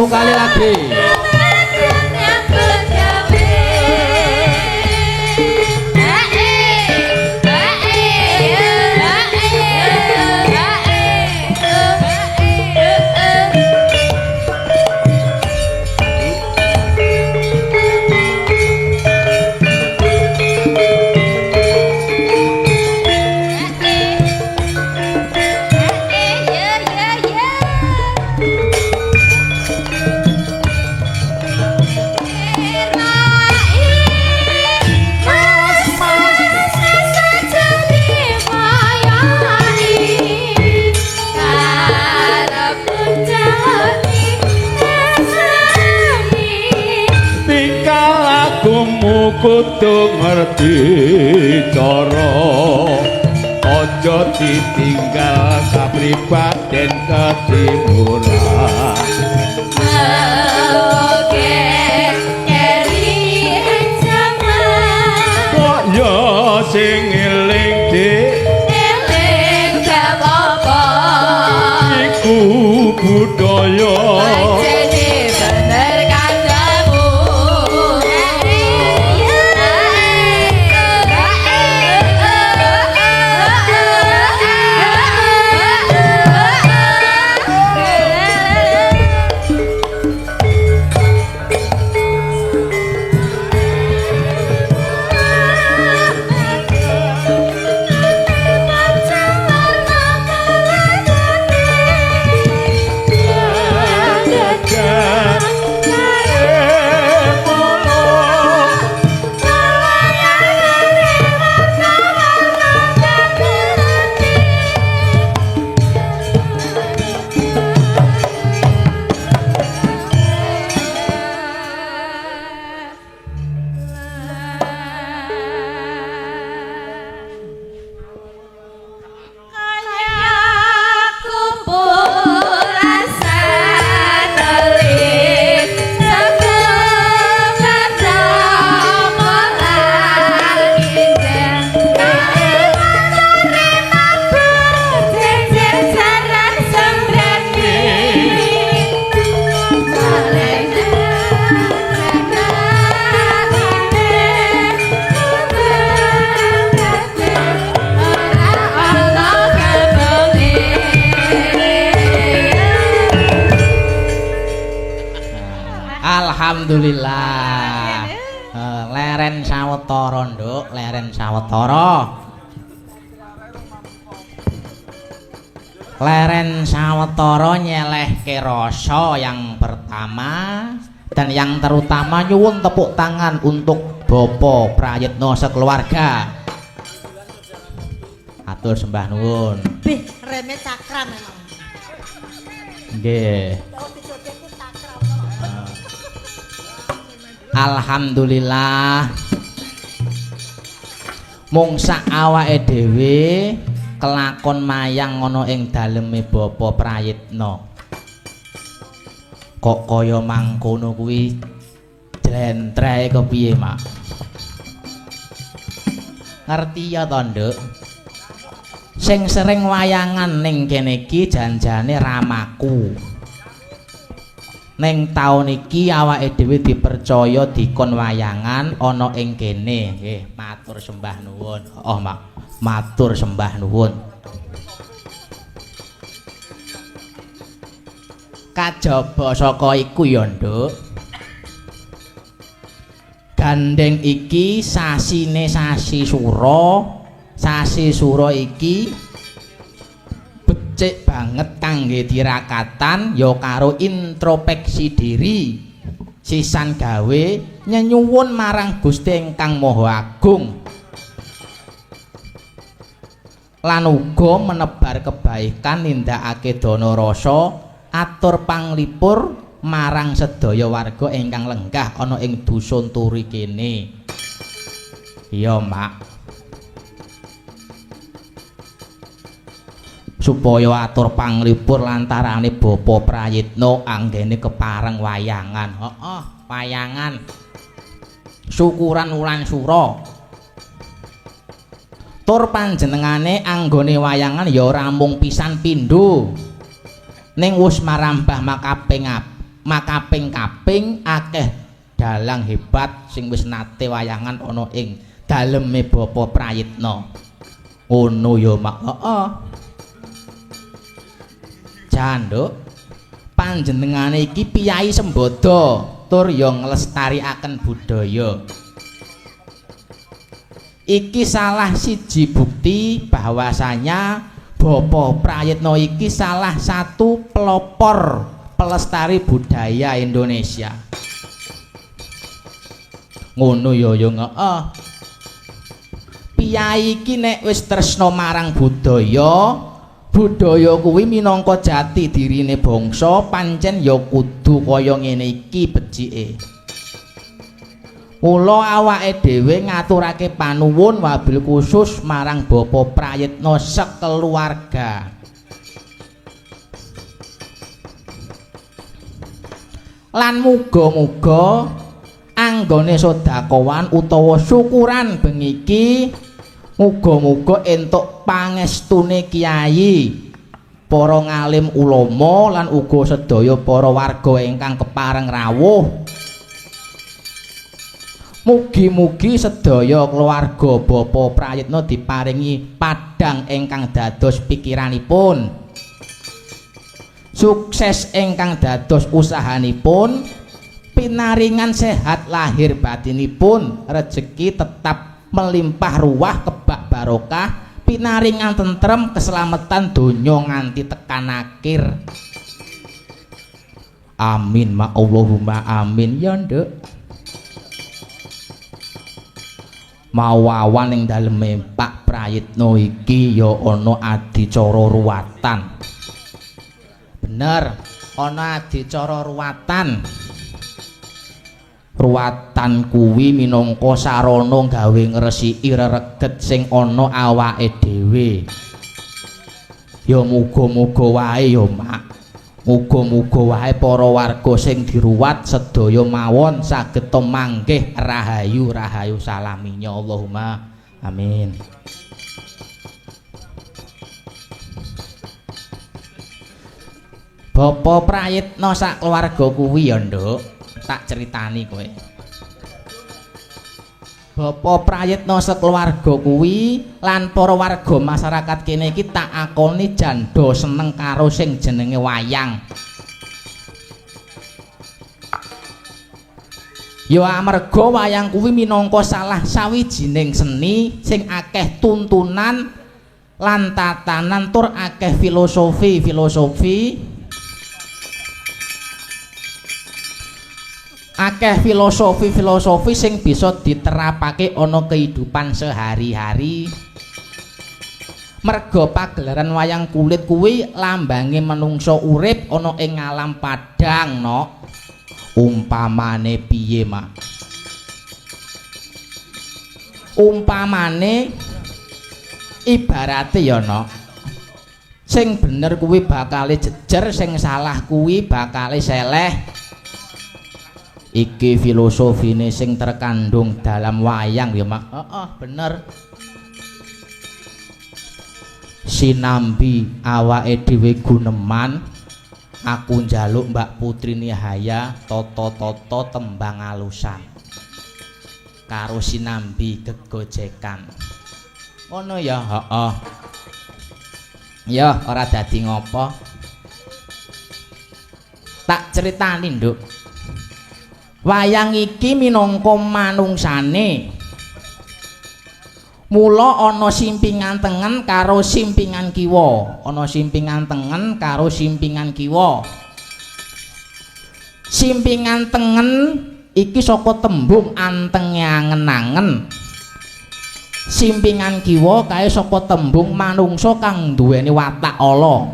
kali lagi. Kudu ngerti cara aja ditinggal kapribaden ketimuran oke keri jaman kok yo sing eling dik eling apa iku budaya jadi bener kandamu Alhamdulillah. Leren sawetara, Nduk, leren sawetara. Leren sawetara nyelehke rasa yang pertama dan yang terutama nyuwun tepuk tangan untuk Bapak Prayitna sekeluarga. Atur sembah nuwun. Bih, reme cakram memang. Nggih. Alhamdulillah mung sak awake dhewe kelakon mayang ana ing daleme Bapak Prayitna kok kaya mangkono kuwi jlentreh kepiye Mak ngerti ya to Nduk sing sering wayangan ning kene iki janjane ramaku ning taun iki awake dhewe dipercaya dikon wayangan ana ing kene. Nggih, matur sembah nuwun. Oh, Mak, matur sembah nuwun. Kajaba saka iku ya, Nduk. Gandeng iki sasine sasi Sura. Sasi Sura iki becik banget kangge tirakatan ya karo introspeksi diri sisan gawe nyenyuwun marang Gusti ingkang Maha Agung lan uga menebar kebaikan nindakake dana rasa atur panglipur marang sedaya warga ingkang lenggah ana ing dusun turi kene iya Mak supaya atur panglipur lantarane Bapak Prayitna anggene kepareng wayangan. Heeh, wayangan. Syukuran wulan sura. Tur panjenengane anggone wayangan ya ora mung pisan pindho. Ning wis marambah makaping-kaping akeh dalang hebat sing wis nate wayangan ana ing daleme Bapak Prayitna. Ngono ya Mak. Heeh. Janduk panjenengane iki piyai sembada tur ya nglestarikaken budaya. Iki salah siji bukti bahwasanya Bapak Prayitna iki salah satu pelopor pelestari budaya Indonesia. Ngono ya heeh. Piyai iki nek wis tresna marang budaya, budaya kuwi minangka jati dirine bangsa, pancen ya kudu kaya ngene iki becike. Mula awake dhewe ngaturake panuwun wabil khusus marang Bapak Prayitna sekeluarga. Lan muga-muga anggone sedekawan utawa syukuran bengi iki muga-muga entuk pangestune kiai, para ngalim ulama lan uga sedaya para warga ingkang kepareng rawuh. Mugi-mugi sedaya keluarga Bapak Prayitna diparingi padang ingkang dados pikiranipun, sukses ingkang dados usahanipun, pinaringan sehat lahir batinipun, rejeki tetap melimpah ruah kebak barokah, pinaringan tentrem keselamatan donya nganti tekan akhir. Amin ma Allahumma amin ya nduk. Mawawan ing daleme Pak Prayitna iki ya ana adicara ruwatan. Bener, ana adicara ruwatan. Ruwatan kuwi minangka sarana gawe ngresiki rereget sing ana awake dhewe. Ya muga-muga wae ya Mak. Muga-muga wae para warga sing diruwat sedaya mawon saged manggih rahayu rahayu salaminya Allahumma amin. Bapak Prayitna sak keluarga kuwi ya nduk, tak critani kowe. Bapak Prayitna sekeluarga kuwi lan para warga masyarakat kene iki tak akoni janda seneng karo sing jenenge wayang. Ya amarga wayang kuwi minangka salah sawijining seni sing akeh tuntunan lan tatanan tur akeh filosofi sing bisa diterapake ana kehidupan sehari-hari. Merga pagelaran wayang kulit kuwi lambange manungsa urip ana ing alam padang, no. Umpamane piye, Mak? Umpamane ibarate ya, no. Sing bener kuwi bakale jejer, sing salah kuwi bakale seleh. Iki filosofine sing terkandung dalam wayang ya Mak. Heeh, bener. Sinambi awake dhewe guneman, aku njaluk Mbak Putri Nihaya toto-toto tembang alusan. Karo sinambi gegojekan. Ngono ya, heeh. Ya, ora dadi ngopo. Tak critani, Nduk. Wayang iki minangka manungsane. Mula ana simpingan tengen karo simpingan kiwa, ana simpingan tengen karo simpingan kiwa. Simpingan tengen iki saka tembung antenge angen-angen. Simpingan kiwa kae saka tembung manungsa kang duweni watak ala.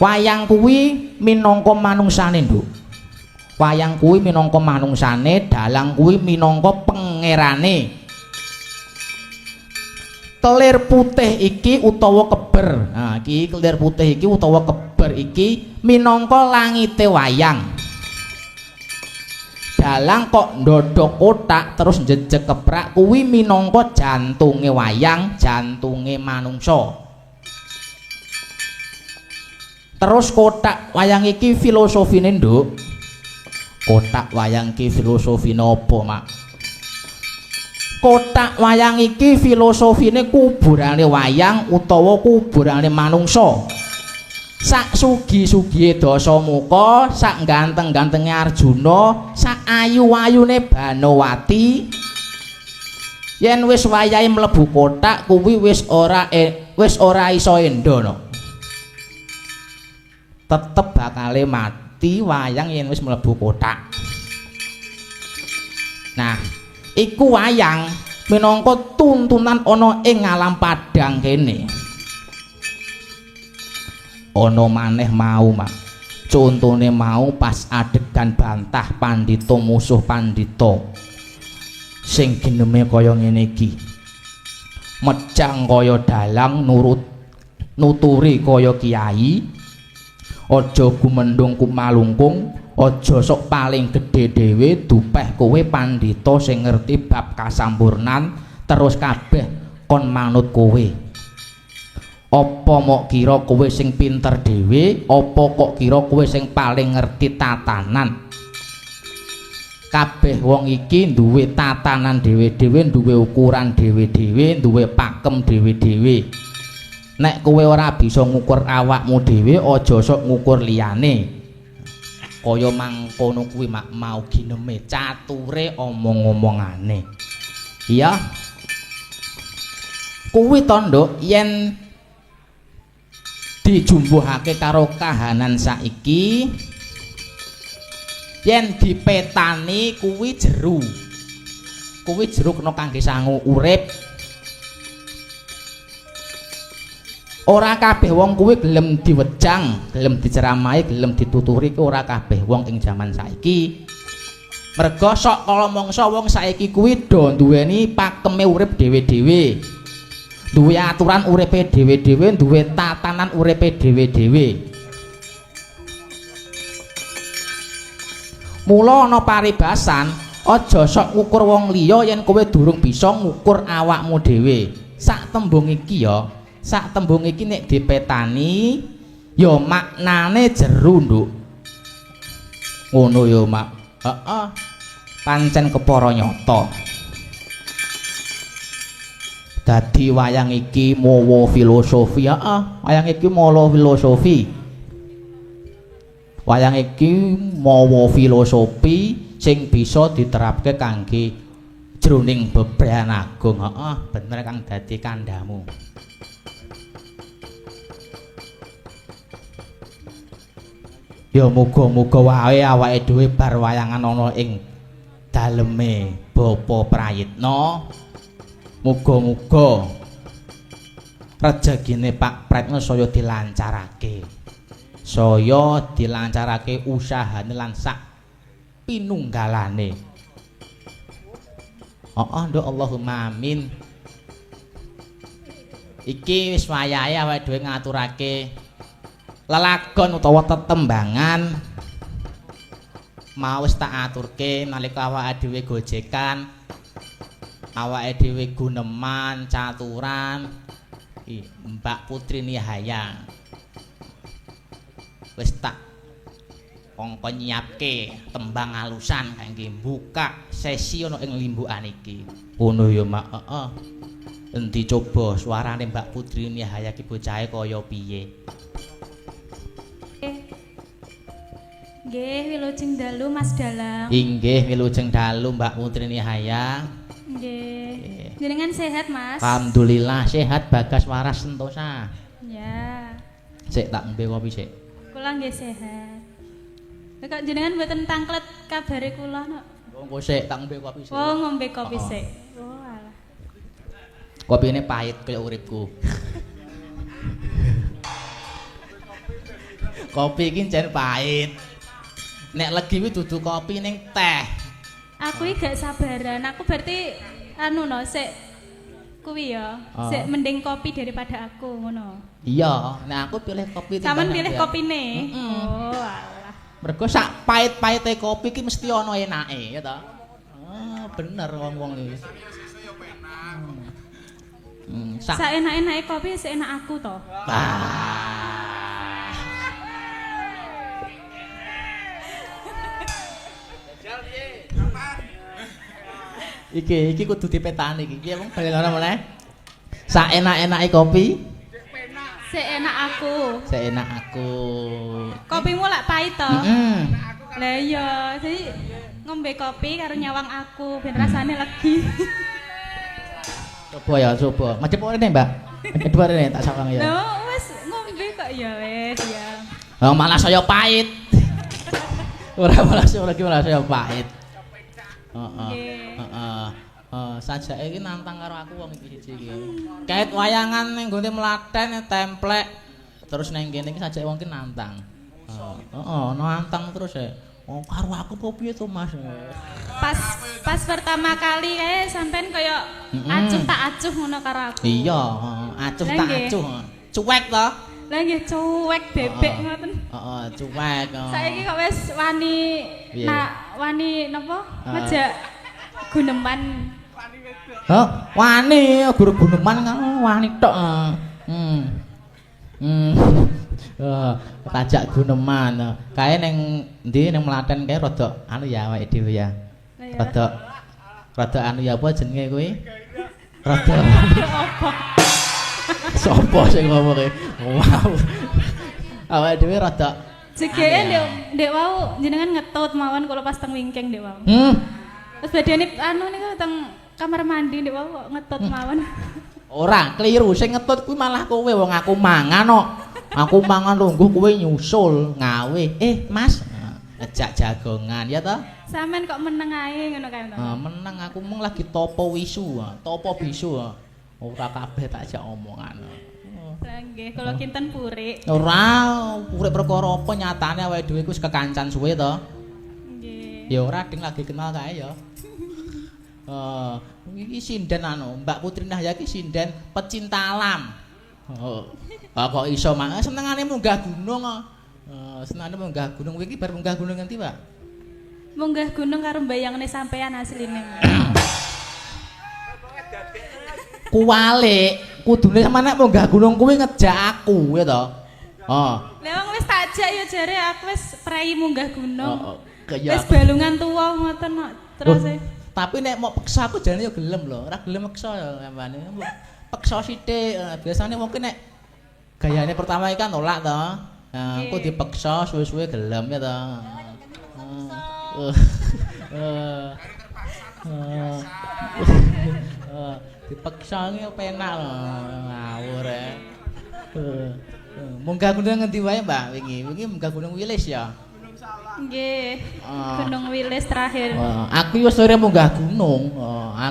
Wayang kuwi minangka manungsane, Nduk. Wayang kuwi minangka manungsane, dalang kuwi minangka pangerane. Kelir putih iki utawa keber. Nah, iki kelir putih iki utawa keber iki minangka langite wayang. Dalang kok ndodok kotak terus njejeg keprak kuwi minangka jantunge wayang, jantunge manungsa. Terus kotak wayang iki filosofine, Nduk. Kotak wayang iki filosofine apa, Mak? Kotak wayang iki filosofine kuburane wayang utawa kuburane manungsa. Sak sugi-sugihe Dasamuka, sak ganteng-gantenge Arjuna, sak ayu-ayune Banowati. Yen wis wayahe mlebu kotak kuwi wis ora iso endono. Tetep bakale mati wayang yen wis mlebu kotak. Nah, iku wayang minangka tuntunan ana ing alam padang kene. Ana maneh mau, Mak. Contone mau pas adegan bantah pandhita musuh pandhita. Sing gineme kaya ngene iki. Mejang kaya dalang nuturi kaya kiai. Aja gumendhung kumalungkung, aja sok paling gedhe dhewe dupeh kowe pandhita sing ngerti bab kasampurnan terus kabeh kon manut kowe. Apa mok kira kowe sing pinter dhewe, apa kok kira kowe sing paling ngerti tatanan? Kabeh wong iki duwe tatanan dhewe-dhewe, duwe ukuran dhewe-dhewe, duwe pakem dhewe-dhewe. Nek kowe ora bisa ngukur awakmu dhewe, aja sok ngukur liyane. Kaya mangkono kuwi mak mau gineme cature omong-omongane. Iya. Kuwi to, Nduk, yen dijumbuhake karo kahanan saiki, yen dipetani kuwi jeru kena kangge sangu urip. Ora kabeh wong kuwi gelem diwejang, gelem diceramahi, gelem dituturi, ora kabeh wong ing jaman saiki. Merga sok kala mangsa wong saiki kuwi do duweni pakeme urip dhewe-dhewe, duwe aturan uripe dhewe-dhewe, duwe tatanan uripe dhewe-dhewe. Mula ana paribasan, aja sok ngukur wong liya yen kowe durung bisa ngukur awakmu dhewe. Sak tembung iki nek dipetani ya maknane jeru, Nduk. Ngono ya, Mak. Heeh. Pancen kepara nyata. Dadi wayang iki mawa filosofi, heeh. Wayang iki mawa filosofi. Wayang iki mawa filosofi sing bisa diterapke kangge jroning bebrayan agung. Heeh, bener kang dadi kandhamu. Ya muga-muga wae awake dhewe bar wayangan ana ing daleme Bapa Prayitna. Muga-muga rejekine Pak Pratna saya dilancarake. Saya dilancarake usahane lan sak pinunggalane. Nduk, Allahumma amin. Iki wis wayahe awake dhewe ngaturake lelagon utawa tetembangan. Mau wis tak aturke nalika awake dhewe gojekan, awake dhewe guneman, caturan, Mbak Putri Nihaya. Wis tak kongko nyiapke tembang alusan kangge buka sesi ana ing limbukan iki. Ngono ya, Mak. Heeh. Endi coba suarane Mbak Putri Nihaya ki bocahe kaya piye? Nggih, wilujeng dalu Mas Dalang. Inggih, wilujeng dalu Mbak Putri Nihaya. Nggih. Jenengan sehat, Mas? Alhamdulillah sehat, bagas waras sentosa. Ya. Sik tak ngombe kopi sik. Kula nggih sehat. Kok jenengan mboten tangklet kabare kula, Nok? Engko sik tak ngombe kopi sik. Oh, ngombe kopi sik. Oh, alah. Kopine pahit kaya uripku. Kopi iki jan pahit. Nek legi kuwi dudu kopi ning teh. Aku iki gak sabaran. Aku berarti anu no sik kuwi ya. Sik mending kopi daripada aku ngono. Iya, nek aku pilih kopi. Sampeyan pilih kopine. Oh, alah. Mergo sak pahit-pahite kopi iki mesti ana enake ya ta. Bener wong-wong iki. Sak enak-enake kopi sik enak aku to. Iki kudu dipetani iki. Piye wong balen ora meneh? Saenak-enake kopi. Seenak aku. Seenak aku. Kopimu lak pahit to? Heeh. Lah iya, jadi ngombe kopi karo nyawang aku ben rasane legi. Coba ya, coba. Macet rene, Mbak. Macet rene tak sawang ya. Lah wis ngombe kok ya wis ya. Oh, malah saya pahit. Ora malah saya pahit. Heeh. Heeh. Sajake iki nantang karo aku wong iki siji iki. Kait wayangan ning nggone mlaten templek terus nang kene iki sajake wong ki nantang. Heeh, nantang terus ya. Oh, karo aku apa piye to, Mas? Pas pertama kali kae sampean kaya acuh tak acuh ngono karo aku. Iya, acuh tak acuh. Cuek to? Lah nggih cuek bebek ngoten. Heeh, cuek. Saiki kok wis wani wani napa? Ngejak guneman. Hah, wani guru guneman kan wani tok. Tajak guneman. Kae ning ndi ning Mlaten kae rada anu ya awake dhewe ya. Rada anu ya apa jenenge kuwi? Rada apa? Sopo sing ngomong e? Wow. Awake dhewe rada jegeke ndek wau jenengan ngetut mawon kula pas teng wingking ndek wau. Terus badane anu niku teng kamar mandi ndek wau kok ngetut mawon. Ora, keliru sing ngetut kuwi malah kowe wong aku mangan kok. Aku mangan lungguh kowe nyusul ngawe. Mas, ngejak jagongan ya toh? Sampeyan kok meneng ae ngono kae to. Meneng aku mung lagi topo wisu, topo bisu. Ora kabeh tak jak omongan. Lah nggih, kula kinten purik. Ora, purik perkara apa nyatane awake dhewe wis kekancan suwe to. Nggih. Ya ora ding lagi kenal kae ya. Iki sinden anu, Mbak Putri Nahyaki sinden pecinta alam. Kok iso mak senengane munggah gunung kok. Senengane munggah gunung iki bar munggah gunung ngendi, Pak? Munggah gunung karo mbayangne sampean asline. Kuwalik, kudune sampeyan nek munggah gunung kuwi ngejak aku ya to. Lah wong wis takjak ya jare aku wis prei munggah gunung. Kaya Wis balungan tuwa ngoten kok. Terus tapi nek mau peksa aku jane ya gelem lho, ora gelem meksa ya sampeyan. Peksa sithik, biasane mungkin nek gayane pertama iki kan nolak to. Aku dipeksa suwe-suwe gelem ya to. Dipeksa iki penak lho, ngawur e. Munggah gunung ngendi wae, Mbak, wingi? Wingi munggah Gunung Wilis ya. nggih. Gunung Wilis terakhir. Aku wis sore munggah gunung.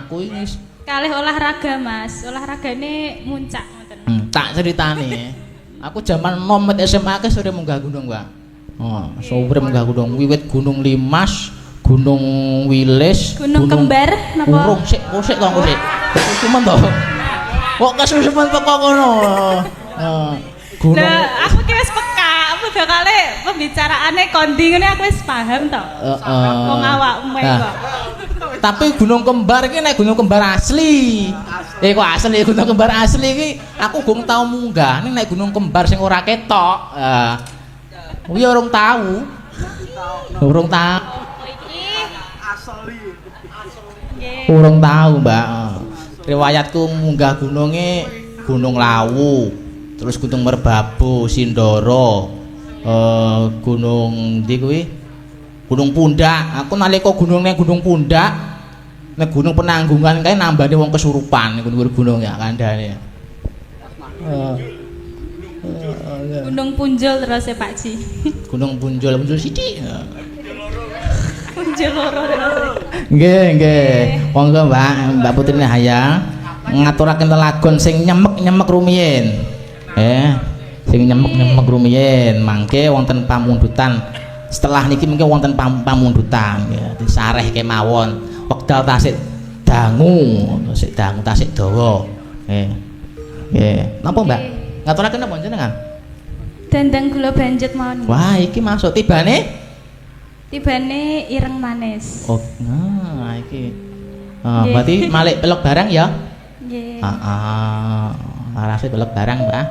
Aku iki Kalih olahraga, Mas. Olahragane muncak ngoten. Tak ceritane. Aku zaman nom SMA ke sore munggah gunung, Mbak. Sore munggah gunung, wiwit Gunung Limas, Gunung Wilis, Gunung Kembar napa? Urung sik to aku sik. Cuman to. Kok kesusupan pekok ngono. Gunung. Lah, aku ki wis peka, bakale pembicaraane kondi ngene aku wis paham to. Wong awakmu kok. Tapi Gunung Kembar iki nek Gunung Kembar asli. Kok asli Gunung Kembar asli iki aku gong tau munggah. Nek Gunung Kembar sing ora ketok. Kuwi urung tahu. Urung tahu. Iki asli. Urung tahu, Mbak. Riwayatku munggah gununge Gunung Lawu, terus Gunung Merbabu, Sindoro, Gunung ndi kuwi? Gunung Pundak. Aku nalika gunung ning Gunung Pundak, nek Gunung Penanggungan kae nambane wong kesurupan gunung ya kandhane. Gunung Punjul terus ya Pak Ji. Gunung Punjul sithik. Punjul loro terus. Nggih. Monggo Mbak Putri Nahaya ngaturaken lelagon sing nyemek-nyemek rumiyin. Sing nyemek-nyemek rumiyin mangke wonten pamundutan. Setelah niki mungkin wonten pamundutan ya disareh kemawon wekdal tasik dangu tasik dawa. Napa Mbak? Ngaturaken napa jenengan? Dandang gula banjet mawon. Wah, iki masuk tibane ireng manis. Nah, iki. Berarti malik pelok barang ya? Nggih. Arase pelok barang, Mbak.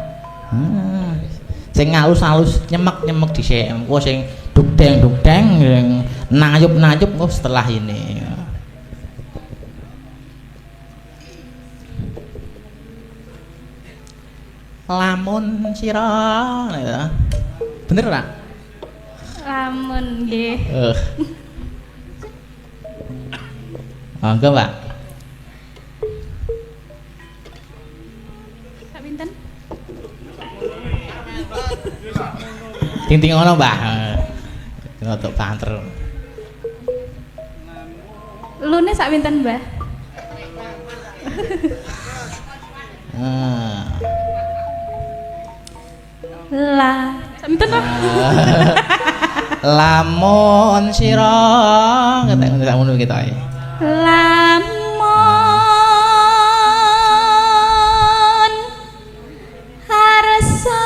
Sing halus-halus nyemek-nyemek dhisik. Engko sing dugdeng-dugdeng nayup-nayup setelah ini. lamun sira bener ora Lamun nggih. Monggo Pak Sak pinten? ting-ting ngono Mbah untuk banter Lune sak pinten, Mbah? Lah, sak pinten Mbah? Lamun sira ketek ngono kita ae Lamun harsa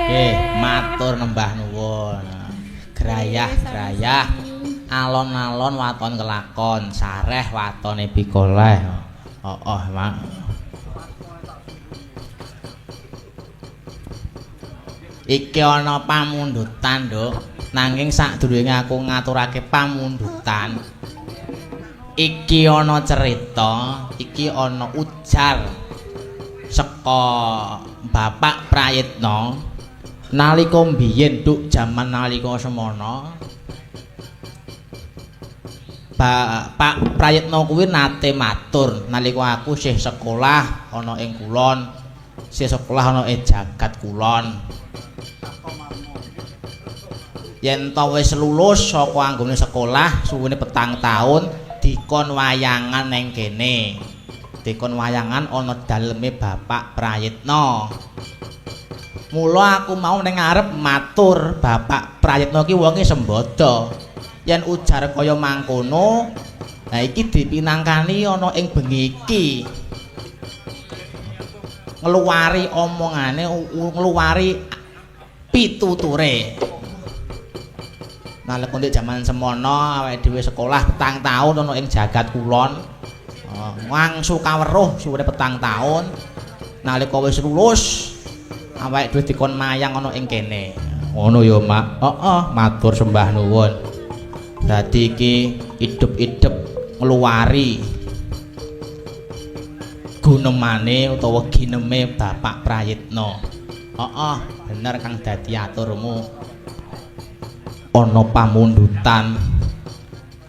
Nggih, matur nembah nuwun. Grayah-grayah alon-alon waton kelakon, sareh watone bikoleh. Mak. Iki ana pamundutan, Nduk. Nanging sadurunge aku ngaturake pamundutan, iki ana cerita, iki ana ujar saka Bapak Prayitna nalika mbiyen Nduk jaman nalika semana. Pak Prayitna kuwi nate matur nalika aku isih sekolah ana ing kulon, isih sekolah ana ing jagat kulon. Yen ta wis lulus saka anggone sekolah suwene 4 taun dikon wayangan ning kene. Dikon wayangan ana daleme Bapak Prayitna. Mula aku mau ning ngarep matur Bapak Prayitna ki wonge sembada. Yen ujar kaya mangkono, nah iki dipinangkani ana ing bengi iki. Ngluwari omongane, ngluwari pituture. Nalika ndek jaman semana awake dhewe sekolah 4 taun ana ing jagat kulon. Wangsu kaweruh suwene 4 taun. Nalika wis lulus awake dhewe dikon mayang ana ing kene. Ngono ya, Mak. Heeh, matur sembah nuwun. Dadi iki idep-idep ngluwari gunemane utawa gineme Bapak Prayitna. Heeh, bener kang dadi aturmu. Ana pamundutan.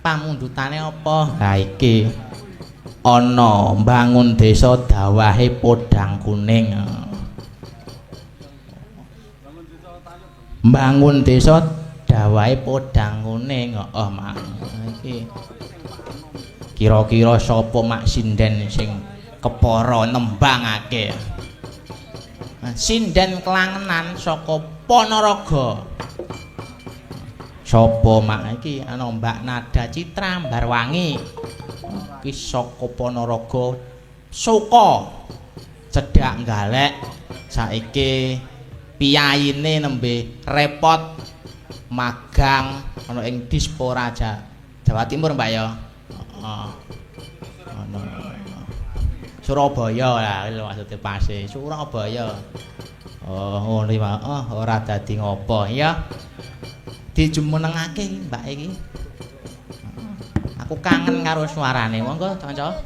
Pamundutane apa? Ha iki. Ana mbangun desa dawahe podang kuning. Mbangun desa dawahe podang kuning. Heeh, Mak. Iki. Kira-kira sapa Mak sinden sing kepara nembangake? Sinden kelangenan saka Ponorogo. Sapa Mak iki? Ana Mbak Nada Citra Mbarwangi. Iki saka Ponorogo. Suka cedhak galek saiki piyayine nembe repot magang ana ing Disporaja Jawa Timur, Mbak ya. Heeh. Ana Surabaya lah lho maksude pase. Surabaya. Oh, ngono iki, Mak. Oh, ora dadi ngopo ya. Dijumenengake Mbak iki. Aku kangen karo suarane. Monggo, Kanca.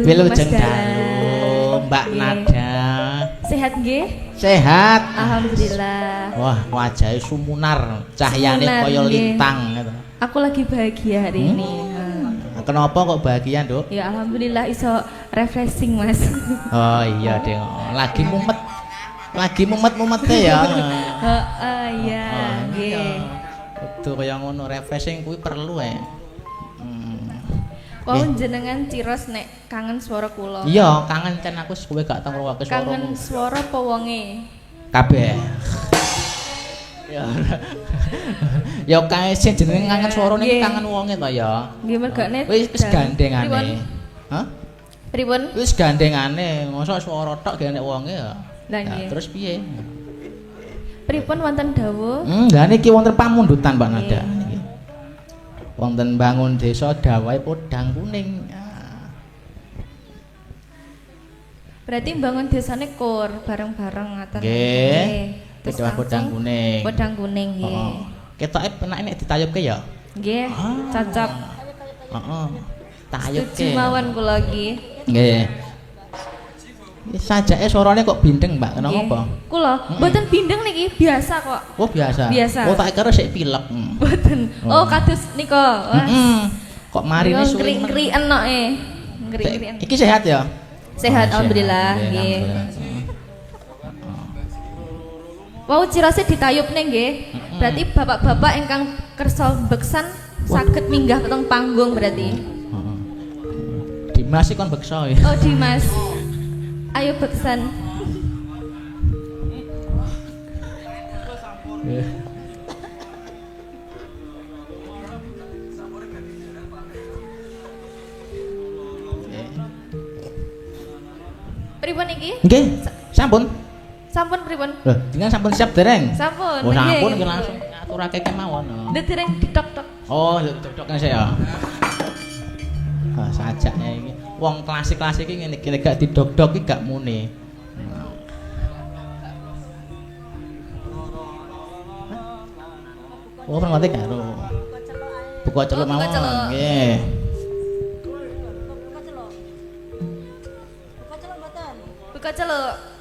Wilujeng dalu Mbak Nada. Sehat nggih? Sehat. Alhamdulillah. Wah, wajahe sumunar, cahyane kaya lintang gitu. Aku lagi bahagia hari ini. Kenapa kok bahagia, Nduk? Ya alhamdulillah iso refreshing, Mas. Oh iya, Dek. Lagi mumet. Lagi mumet-mumete ya. Heeh, iya, nggih. Kudu kaya ngono, refreshing kuwi perlu Wau jenengan ciros nek kangen swara kula. Iya, kangen cen aku kowe gak tau ngrungokne swaramu. Kangen swara apa wonge? Kabeh. Ya. Ya kae sing jenenge kangen swara niki kangen wonge to ya. Nggih mergane. Wis gandengane. Hah? Pripun? Wis gandengane, mosok swara tok gak nek wonge ya. Lah nggih. Terus piye? Pripun wonten dawuh? Lah niki wonten pamundutan Mbak Nada niki. Wonten bangun desa dawahe podang kuning. Berarti bangun desane kur bareng-bareng ngaten. Nggih. Desa podang kuning. Podang kuning nggih. Heeh. Ketoke penake nek ditayubke ya? Nggih, cocok. Heeh. Tayubke. Setuju mawon kula iki. Nggih. Sajake suarane kok bindeng, Mbak. Kenapa apa? Kula mboten bindeng niki, biasa kok. Oh, biasa. Biasa. Oh, tak kira sik pilek. Mboten. Oh, kados nika. Kok marine suwi. Ngri enoke. Ngri. Iki sehat ya? Sehat alhamdulillah nggih. Wau cirose ditayupne nggih. Berarti bapak-bapak ingkang kersa beksan saged minggah teng panggung berarti. Dimas iki kon beksa ya. Oh, Dimas. Ayo beksan. Pripun iki? Nggih, sampun. Sampun pripun? Loh, jenengan sampun siap dereng? Sampun. Oh, sampun nggih. iki langsung aturake kemawon. Ndet dereng ditok-tok. Oh, dok-doknya saya. Sajaknya ini. Wong klasik-klasik iki ngene iki gak didok-dok iki gak muni. Oh, ngerti karo. Buka celuk mawon. Nggih. Buka celuk.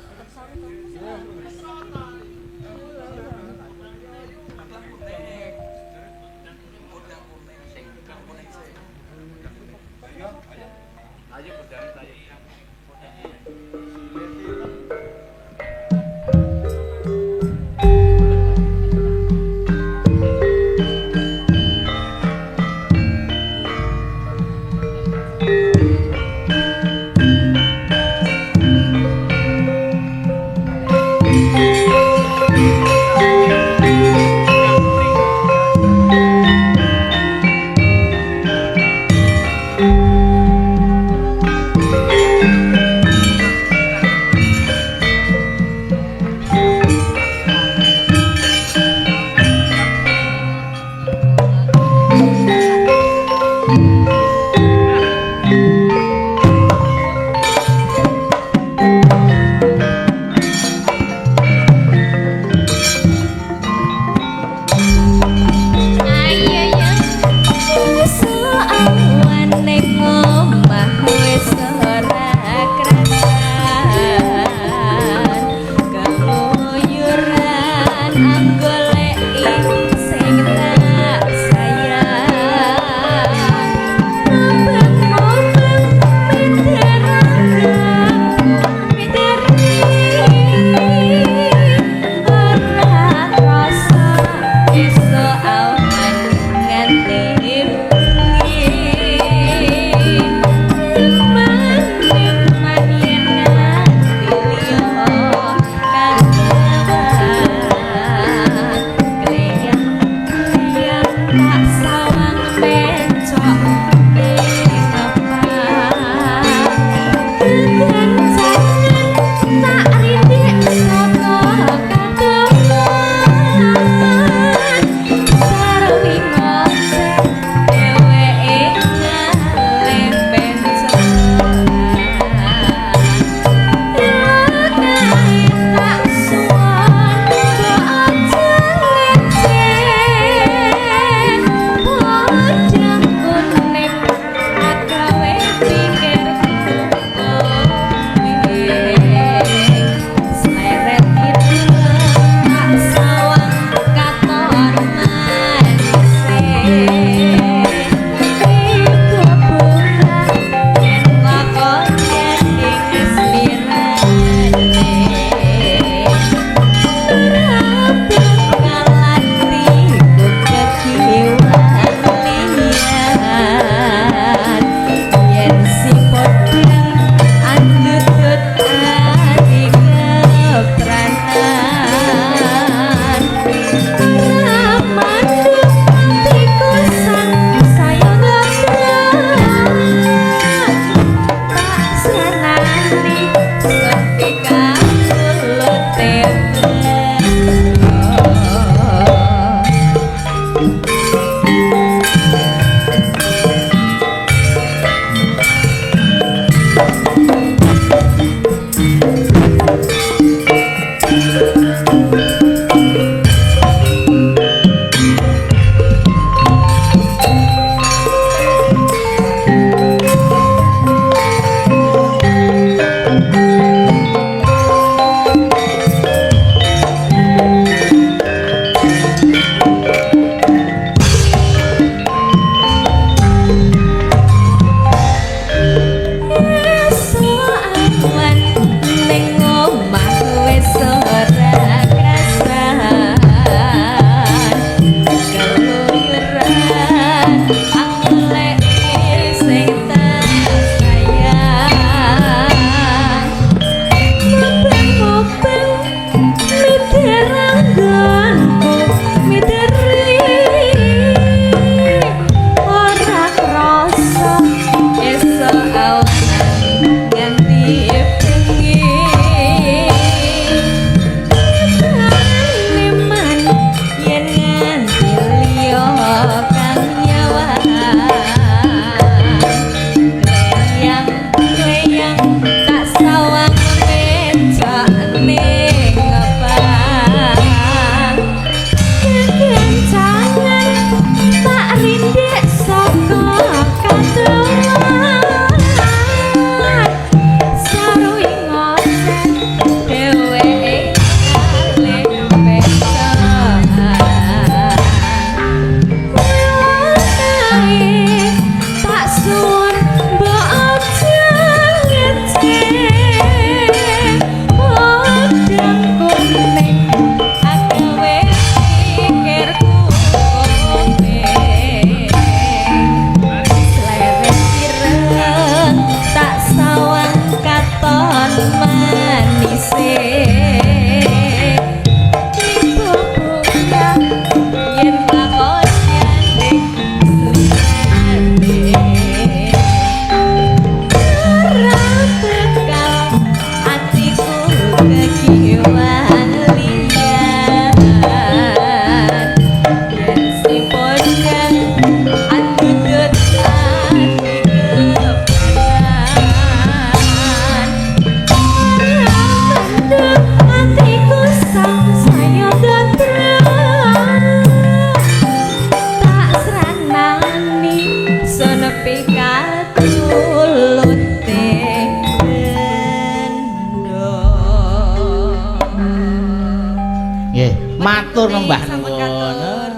Nggih, matur Nuwun, Mbah sampun nuwun. katur.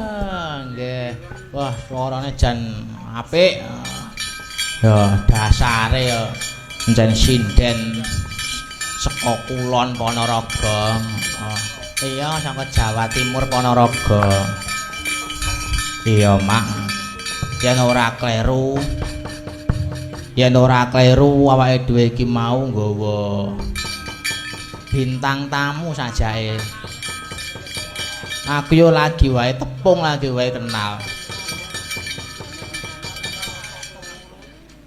Nggih. Wah, suarane jan apik. Ya, dasare ya jan sinden saka kulon Ponorogo. Iya, saka Jawa Timur Ponorogo. Iya, Mak. Yen ora kleru. Yen ora kleru awake dhewe iki mau nggawa bintang tamu sajae. Aku yo lagi wae tepung lagi wae kenal.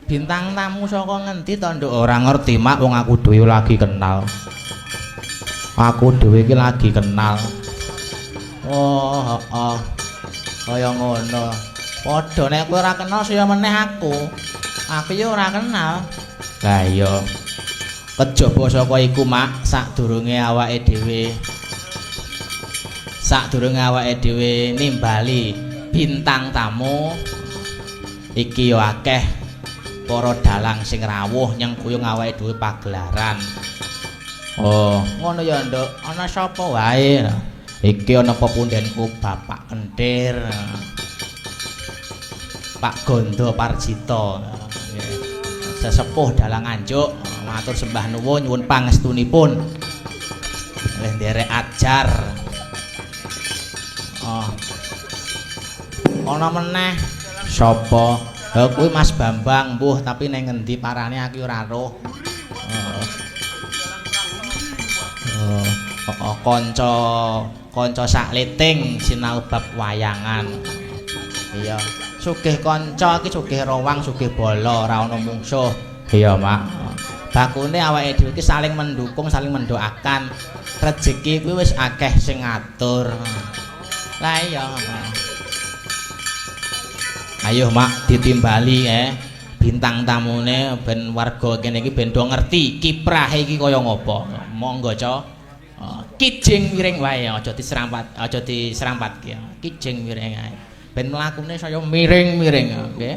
Bintang tamu saka ngendi to, Nduk? Ora ngerti, Mak, wong aku dhewe lagi kenal. Aku dhewe iki lagi kenal. Oh, heeh. Kaya ngono. Padha nek kowe ora kenal saya meneh aku. Aku yo ora kenal. Lah iya. Kejaba saka iku, Mak, sadurunge awake dhewe nimbali bintang tamu iki yo akeh para dalang sing rawuh nyengkuyung awake dhewe pagelaran. Oh, ngono ya, Nduk. Ana sapa wae? Iki ana pepundenku Bapak Kentir. Pak Gondo Parjito. Nggih. Sesepuh dalang Anjuk, matur sembah nuwun nyuwun pangestunipun. Nggih nderek ajar. Oh. Ana meneh sapa? Lha kuwi Mas Bambang, mbuh tapi ning ngendi parane aku ora roh. Kanca sakliting sinau bab wayangan. Iya, sugih kanca iki sugih rowang, sugih bala, ora ana mungsuh. Iya, Mak. Bakune awake dhewe iki saling mendukung, saling mendoakan. Rezeki kuwi wis akeh sing ngatur. Lah iya. Ayo, Mak, ditimbali bintang tamune ben warga kene iki ben do ngerti kiprahe iki kaya ngopo. Monggo, Cok. Kijing miring wae, aja diserampatke. Kijing miring ae. Ben mlakune saya miring-miring, nggih.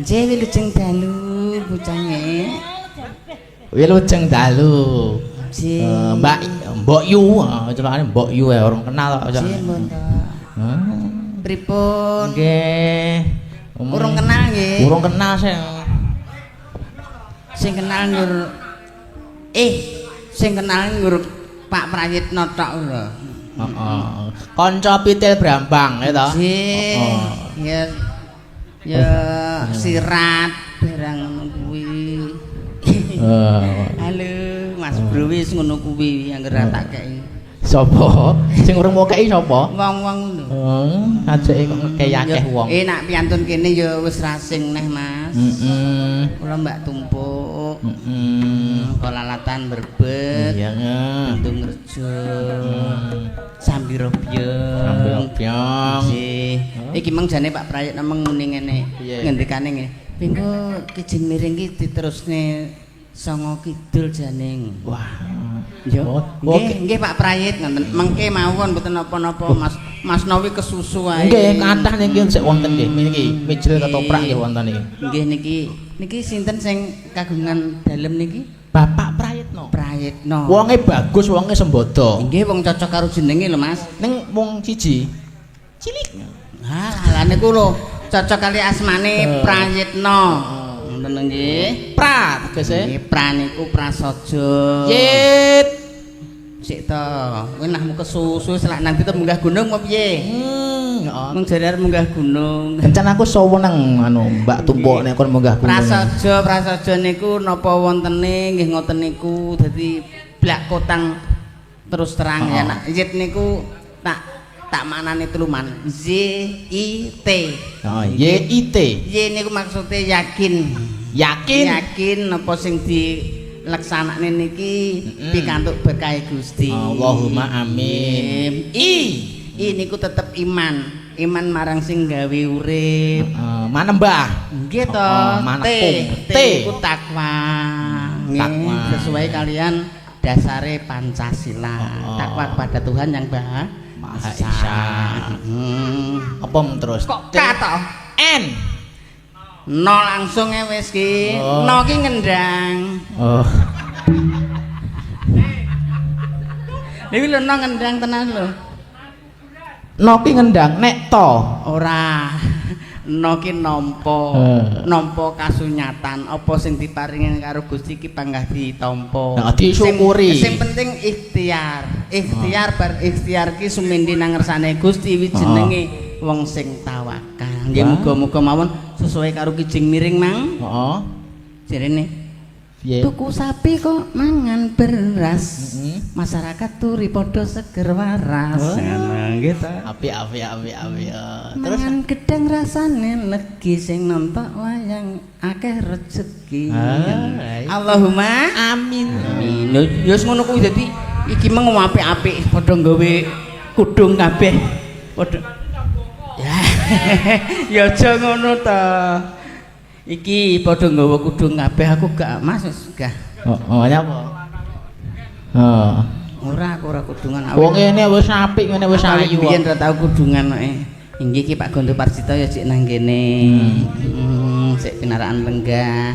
Jewi lujeng dalu bocah Wilujeng dalu. Si Mbok Yu, celokane Mbok Yu orang kenal kok. si mun to. Pripun? Nggih. Urung kenal nggih. Urung kenal sing. Sing kenal ngur sing kenal ngur Pak Prayitno tok lho. Heeh. Kanca Pitil Brambang ya to? Ya ya sirat barang ngono kuwi. Halo Mas Bro wis ngono kuwi anggere tak kei. Sapa? Sing urung mau kei sapa? Wong-wong lho. Ajeke kok ngekei akeh wong. Nak piantun kene ya wis rasing neh Mas. Kula Mbak Tumpuk. Kolalatan berbet. Iya Bendung Rejo. Sambirobyong. Sambirobyong. Nggih. Iki meng jane Pak Prayitno meng muni ngene. Ngendikane ngene. Pengko Kijing Miring iki diterusne Songo Kidul jane. Wah. Yo. Nggih Pak Prayit ngoten. Mengke mawon mboten napa-napa Mas Nowi kesusu wae. Nggih, kathah niki sik wonten nggih. Niki mijil ketoprak nggih wonten niki. Nggih niki sinten sing kagungan dalem niki? Bapak Prayitno. Prayitno. Wonge bagus, wonge sembodo. Nggih wong cocok karo jenenge lho Mas. Ning wong siji cilik. Lah niku lho cocok kali asmane Prayitno. Ngoten nggih. Pra tegese. Nggih pra niku prasaja. Yit. Sik to, kowe nahmu kesusu selak nanti te munggah gunung apa piye? Heeh. Mung jare arep munggah gunung. Kencan aku sawo nang Mbak Tumpuk nek kon munggah gunung. Prasaja niku napa wontene nggih ngoten niku dadi blak kotang terus terang ya nak. Yit niku tak maknane teluman. Z I T. Oh, Y I T. Y niku maksude yakin. Yakin apa sing dileksanakne niki pikantuk berkah Gusti. Allahumma amin. I niku tetep iman. Iman marang sing gawe urip. Manembah. Nggih to. T niku takwa. Takwa sesuai kalian dasare Pancasila. Takwa kepada Tuhan yang Maha Esa. Apa terus? Kok K to? N. No langsung wis ki. No ki ngendang. Oh. Dewi lho no ngendang tenan lho. No ki ngendang nek to. Ora. No ki nampa. Nampa kasunyatan apa sing diparingi karo Gusti ki panggah ditampa. Nah, disyukuri. Sing penting ikhtiar. Ikhtiar ki sumendhi nang ngersane Gusti wi jenenge wong sing tawakal. Nggih muga-muga mawon sesuai karo Kijing Miring Mang. Heeh. Jarene tuku sapi kok mangan beras. Masyarakat turi padha seger waras. Nggih ta. Apik. Terus mangan gedang rasane legi sing nonton wayang akeh rezeki. Allahumma amin. Ya wis ngono kuwi dadi iki meng apik-apik padha nggawe kudung kabeh. Padha ya aja ngono ta. Iki padha nggawa kudung kabeh aku gak Mas wis gak. Nyapa? Ora aku ora kudungan. Wong ngene wis apik ngene wis ayu. Biyen ra tau kudungan kok. Inggih iki Pak Gondo Parsito ya sik nang kene. Sik pinaraan lenggah.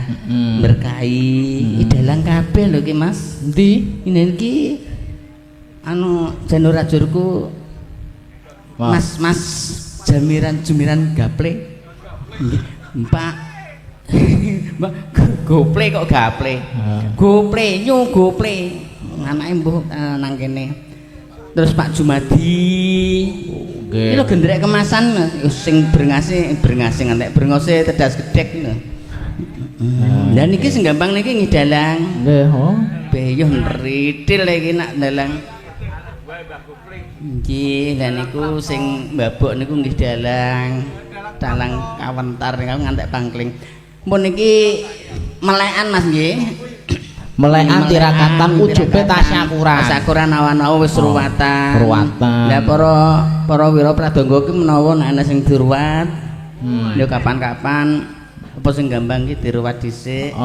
Berkahi. Idalang kabeh lho iki Mas. Endi? Ini iki anu janur ajurku. Mas Jumiran gaple. Mbak gople kok gaple. Gople. Anake mbuh nang kene. Terus Pak Jumadi. Iki lho gendrek kemasan sing brengase ngantek brengose tedas gedhek lho. Lah niki sing gampang niki ngidalang. Nggih, Beyuh nritil iki nak dalang. Nggih, lha niku sing mbabok niku nggih dalang kawentar niku ngantek pangkling. Mun niki melekan Mas nggih. Melekan tirakatan ujube tasyakuran. Tasyakuran awan-awan wis ruwatan. Lah para wira pradangga ki menawa nek ana sing diruwat. Ya kapan-kapan apa sing gampang ki diruwat dhisik.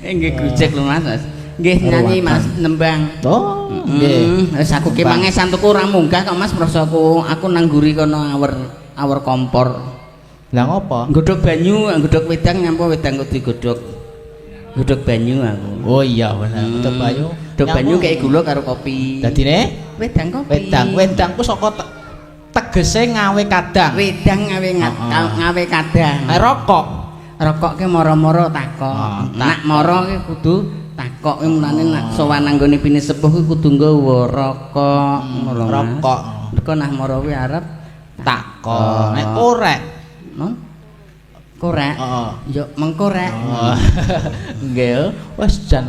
Nggih gujek lho Mas. Nggih nyanyi Mas nembang. Nggih. Wis aku ki mangesan tuku ora munggah kok Mas prosoku. Aku nang nguri kono awur kompor. Lah ngopo? Godhog banyu, godhog wedang nyampo wedang kudu digodhog. Godhog banyu aku. Oh iya bener. Godhog banyu. Godhog banyu kayak gula karo kopi. Dadine wedang kopi. Wedang ku saka tegese ngawe kadang. Wedang ngawe kadang. Rokok. Rokok ke moro-moro takok. Nak moro ke kudu takok mulane nak sowan nang gone pini sepuh kudu nggawa rokok. Rokok. Kok nah moro kuwi arep takok. Nek korek. Non? Korek? Yo mengkorek. Nggih, wis jan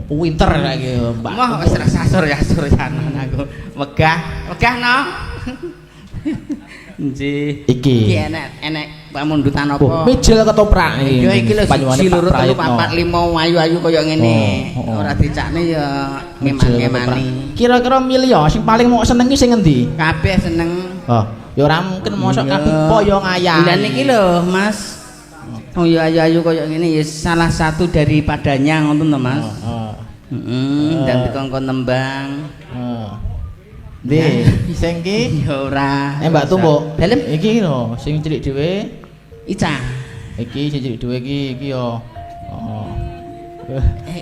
pinter saiki, Mbak. Wah, wis sasur-sasur-sanan aku. Wegah no. Nggih. Iki enek pamundutan apa? Mijil ketoprak iki. Yo iki lho 1 loro 3 4 5 ayu-ayu kaya ngene. Ora dicakne ya ngemang-ngemani. Kira-kira milih sing paling mau seneng ki sing ngendi? Kabeh seneng. Ya ora mungkin mosok kabeh poyo ngayah. Lah niki lho, Mas. Oh ya ayu-ayu kaya ngene ya salah satu daripadanya ngoten to, Mas. Heeh. Dan dikongkon tembang. Ndi, sing ki ya ora. Mbak Tumbuk. Dalem iki lho sing cilik dhewe. Ica. Iki sing cilik dhewe iki yo.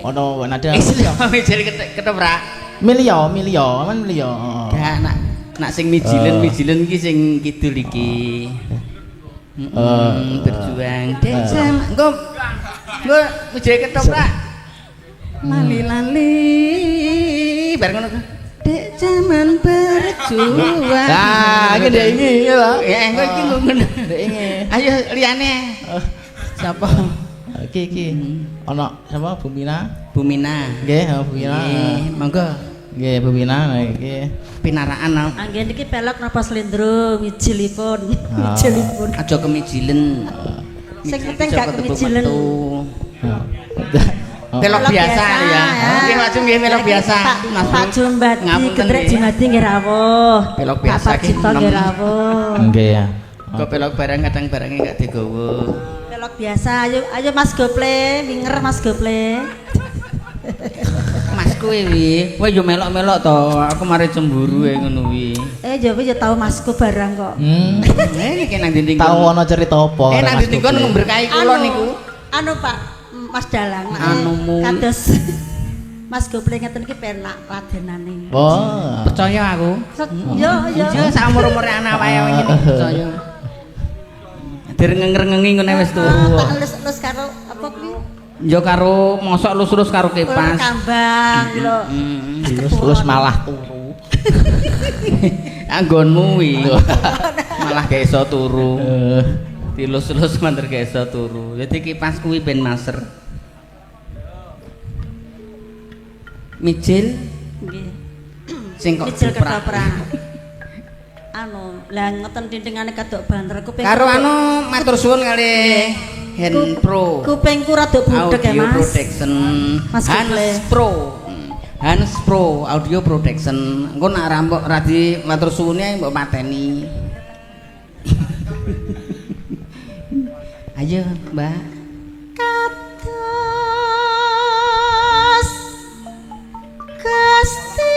Ono nada. Jadi ketoprak. Milio, men milio. Gak nak sing mijilen iki sing kidul iki. Berjuang desa. Engko mijil ketoprak. Lali-lali bareng ngono. Dek zaman berjuang. Lah, iki dek iki lho. Ya engko iki ngono. Dek iki. Ayo liyane. Siapa? Iki. Ana sapa Bumina? Bumina. Nggih, Bumina. Monggo. Nggih, Bumina iki. Pinaraan. Anggen iki pelok napa slendro mijilipun. Mijilipun. Aja kemijilen. Sing penting gak kemijilen. Pelok biasa ya. Nggih maju nggih pelok biasa. Mas Pak Jumbati Gedrek Jumati nggih rawuh. Pelok biasa Pak Cito nggih rawuh. Nggih ya. Kok pelok barang kadang barangnya gak digawa. Pelok biasa. Ayo Mas Gople, minger Mas Gople. Mas kowe wi, kowe yo melok-melok to. Aku mari cemburu ngono wi. Ya wis ya tau Masku barang kok. Iki nang dinding. Tahu ana cerita apa? Nang dinding kon berkahi kula niku. Anu Pak Mas Dalang. Anumu. Kados Mas Gople ngeten iki penak radenane. Oh. Percaya aku. Yo. Ya sak umur-umure anak wae ngene percaya. Direngeng-rengengi ngene wis turu. Tak lus karo apa kuwi? Yo karo mosok lus-lus karo kipas. Kambang lho. Terus malah turu. Anggonmu wi. Malah gak iso turu. Dilus-lus manter gak iso turu. Dadi kipas kuwi ben maser. Mijil Nggih. sing kok Mijil ketoprak. Anu, lah ngoten tintingane kadok banter kuping. Karo anu matur suwun kali Hand Pro. Kupingku rada budhek ya, Audio Mas. Protection. Mas Gople. Hans Pro Audio Protection. Engko nak rampok radi matur suwune mbok mateni. Ayo, Mbak. Kados Gusti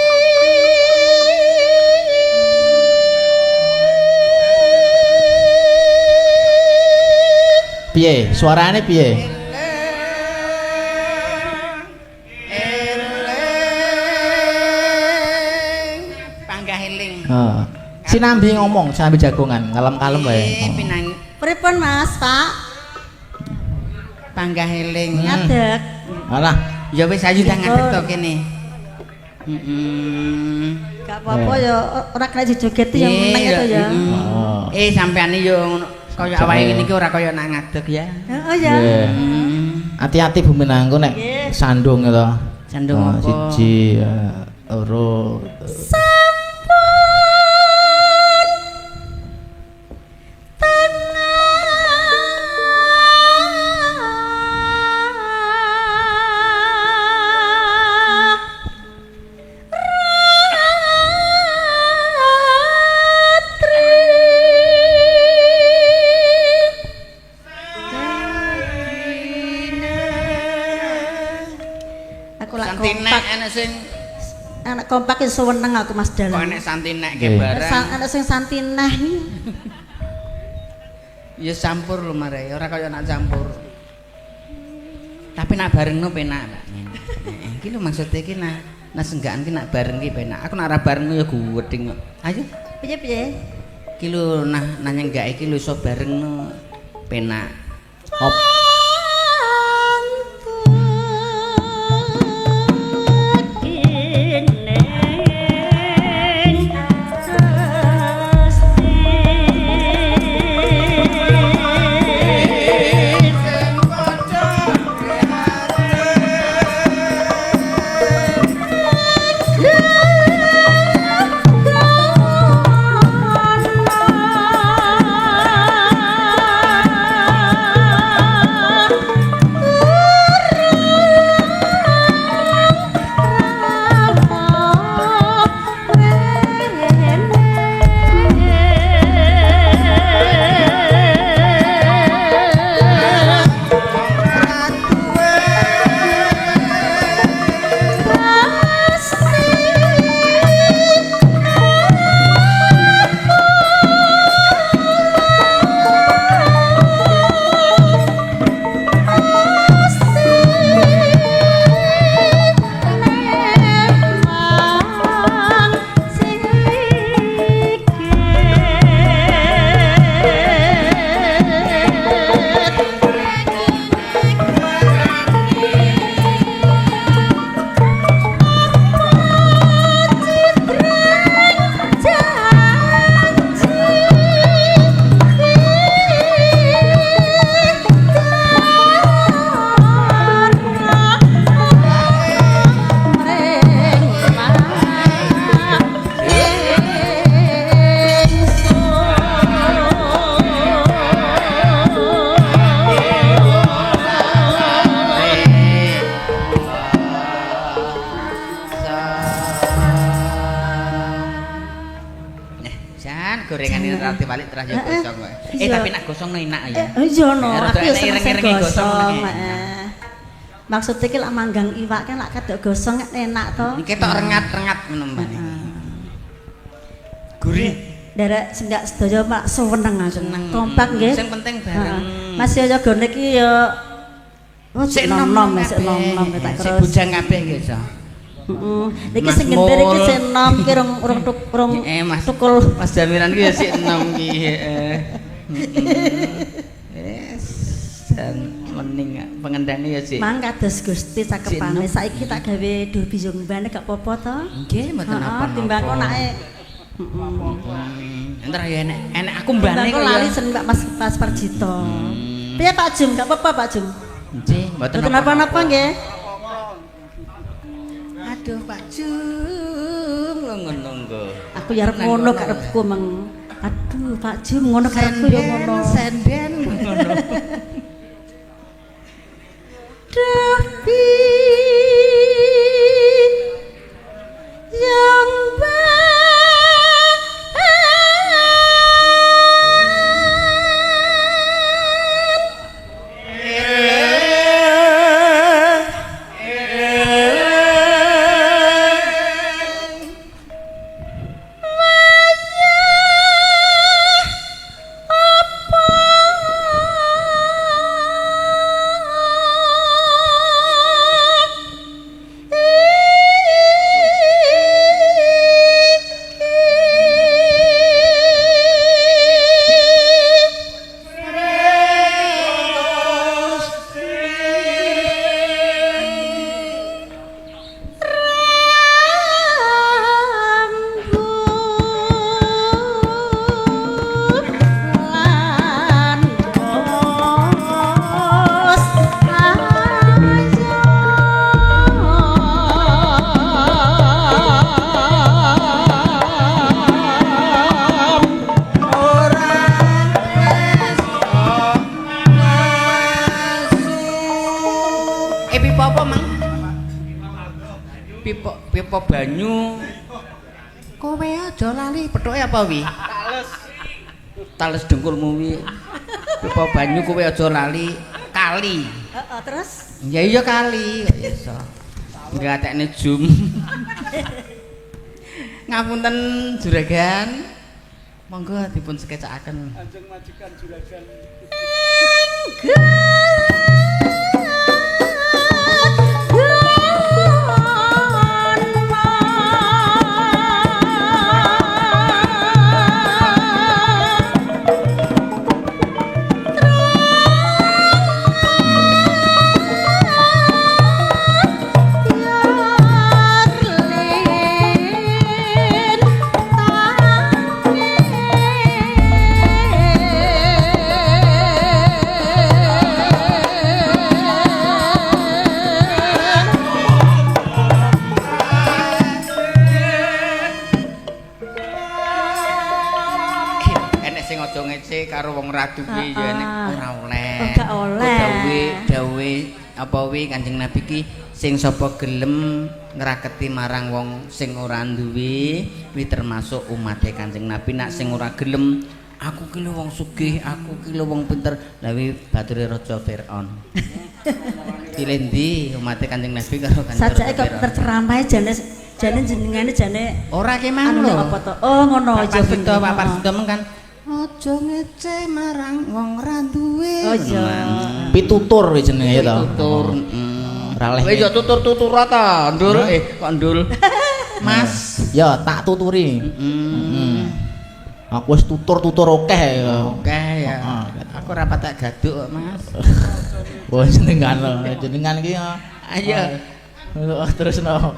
Piye? Suarane piye? Panggah eling. Sinambi ngomong, sinambi jagongan, kalem-kalem wae. Pinang Pripun Mas, Pak? panggah eling. Ngadeg. Alah, Ya wis ayu tak ngadeg to kene. Gak apa-apa ya, ora kena dijogeti yang meneng itu ya. Sampean yo ngono kaya awake ngene iki ora kaya nak ngadeg ya. Oh ya. hati-hati Bu Minangku nek sandung to. Sandung apa? Siji, loro. Santinek enek sing anak kompak iso weneng aku Mas Dalang. kok enek santinek ke barang. Anak sing santineh. Ya campur lho mare, ora kaya nak campur. Tapi nak barengno penak. Iki lho maksud iki nak senggaan ki nak bareng ki penak. Aku nak ora barengno ya guwedhing kok. Ayo. Piye? Iki lho nah nyenggak iki lho iso barengno penak. Hop. Gorengan ini rati balik terakhir gosong kok. Tapi nak gosong enak ya. Iya no, aku ya ireng-ireng gosong. Maksudnya ki lak manggang iwak kan lak kadok gosong enak to. Iki ketok rengat-rengat menemban iki. Gurih. Derek sendak sedaya mak seneng aku. Kompak nggih. Sing penting bareng. Mas yo gone iki yo sik nom-nom tak terus. Sik bujang kabeh nggih iso. Heeh. Niki sing genter iki sik nom ki rong tukul. Mas Jamiran ki ya sik nom ki heeh. Wes dan mening pengendane ya sik. Mang kados Gusti cakepane saiki tak gawe dur bijung mbane gak apa-apa to? Nggih mboten apa-apa. Timbang kok nake entar ya enek aku mbane kok lali sen Pak Mas Parjito. Piye Pak Jum? Gak apa-apa Pak Jum. Nggih, mboten apa-apa nggih. Aduh Pak Jum, ngono nggo. Aku ya arep ngono karepku meng. Aduh Pak Jum ngono karepku ya ngono. Senden ngono. Tapi yang pipa banyu kowe aja lali pethoke apa wi tales dengkulmu wi pipa banyu kowe aja lali kali terus ya iya kali kok iso ngatekne jum ngapunten juragan Monggo dipun sketsaken. Kanjeng majikan juragan. Karo wong ratu ki ya nek ora oleh. Ora oleh. Dawe apa wi Kanjeng Nabi ki sing sapa gelem ngraketi marang wong sing ora duwe kuwi termasuk umate Kanjeng Nabi. Nak sing ora gelem aku ki lho wong sugih, aku ki lho wong pinter. Lah wi bature Raja Firaun. Pilih ndi umate Kanjeng Nabi karo Kanjeng Nabi. Sajake kok terceramai jane jenengane jane ora ki mang lho. Apa to? Oh ngono aja beto Pak Parsuda kan aja ngece marang wong ora duwe. Oh iya. Pitutur jenenge to. Tutur. Ora leh. Wis ya tutur-tutur ta, Ndul. Kok Ndul. Mas, Ya tak tuturi. Aku wis tutur-tutur akeh ya. oke ya. Aku ora patek gaduk kok, Mas. Wah jenengan ki ya. Ayo. Terusno.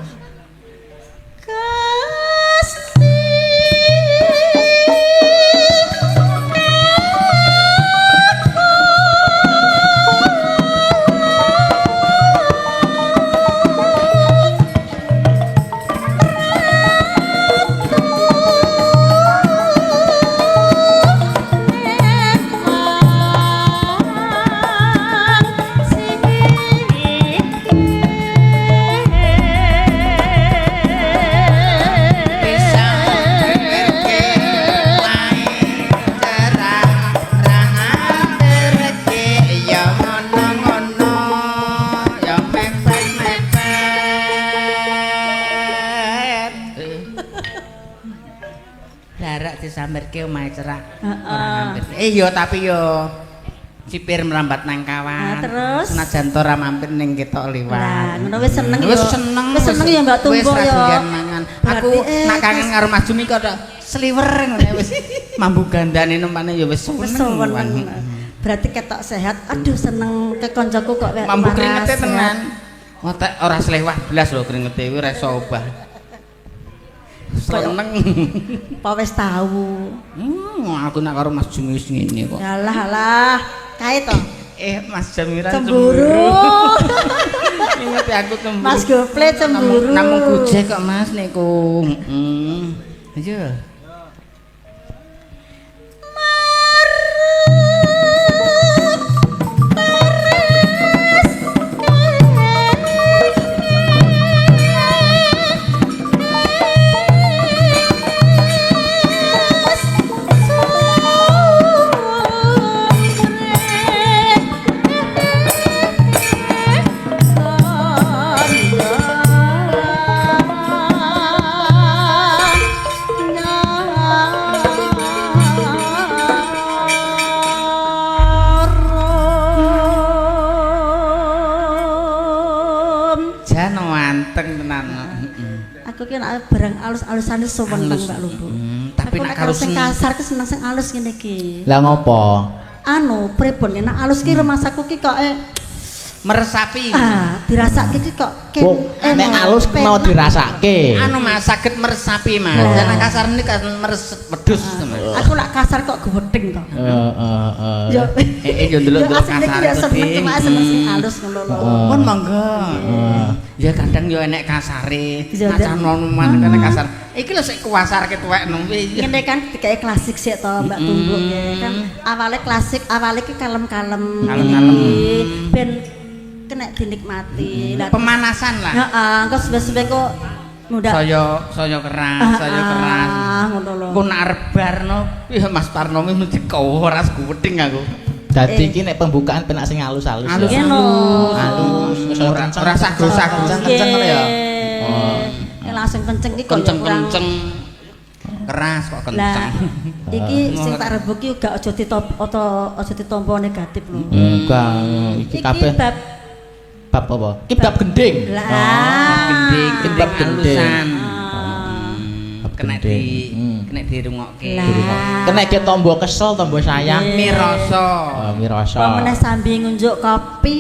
Disamperke omahe cerak. Yo tapi yo sipir merambat nang kawan. Terus senajan ora mampir ning ketok liwat. Lah, ngono wis seneng yo. Wis seneng. Wis seneng ya mbak tunggu Wis ra yo. doyan mangan. Aku nak kangen karo Mas Jumi kok sliwer ngene wis mambu gandane nempane ya wis seneng. Berarti ketok sehat. Aduh seneng ke koncoku kok mambu kringete tenan. Otek ora slewah blas lho kringete kuwi ora iso obah. Seneng. Apa wis tahu? Aku nak karo Mas Jumi wis ngene kok. Alah, kae to. Mas Jamira Cemburu. Ingat aku cemburu. Mas Gople cemburu. Namung gojek kok Mas niku. Ayo. barang alus-alusane suweneng Mbak Lumbu. Tapi nek karo sing kasar ki seneng sing alus ngene iki. Lah ngopo? Anu, pripun nek alus ki remasaku ki kok meresapi. Dirasake ki kok nek alus mau dirasake. Anu Mas saged meresapi Mas. Nek kasar niki kan meres wedhus Mas. Aku lak kasar kok gedeng kok. Yo yo ndelok-ndelok kasar. Ya seneng seneng sing alus ngono lho. Pun monggo. Ya kadang yo enek kasare. Acan noman kene kasar. Iki lho sik kuwasarke tuwek nang piye. Ngene kan dikae klasik sik to Mbak Tumbuk kan. Awale klasik, awale ki kalem-kalem. Kalem-kalem. Ben kena dinikmati. Pemanasan lah. Heeh, engko sebab kok muda. Saya keras. Ngono lho. Engko nak rebarno, ya Mas Parnomi mesti keras guweting aku. Dadi iki nek pembukaan penak sing halus-halus. Halus. Ora sago-sago kenceng ngono ya. Langsung kenceng iki kok kenceng. keras kok Lah, kencang. iki sing tak rebuki gak aja aja ditampa negatif lho. Enggak, iki kabeh bab apa? Iki bab gending. Lah, gending, Iki bab gending. halusan. Bab Kena gending. kena dirungokke. Lah. Kena iki tombo kesel, tombo sayang. Mirasa. Mirasa. Pemeneh sambil ngunjuk kopi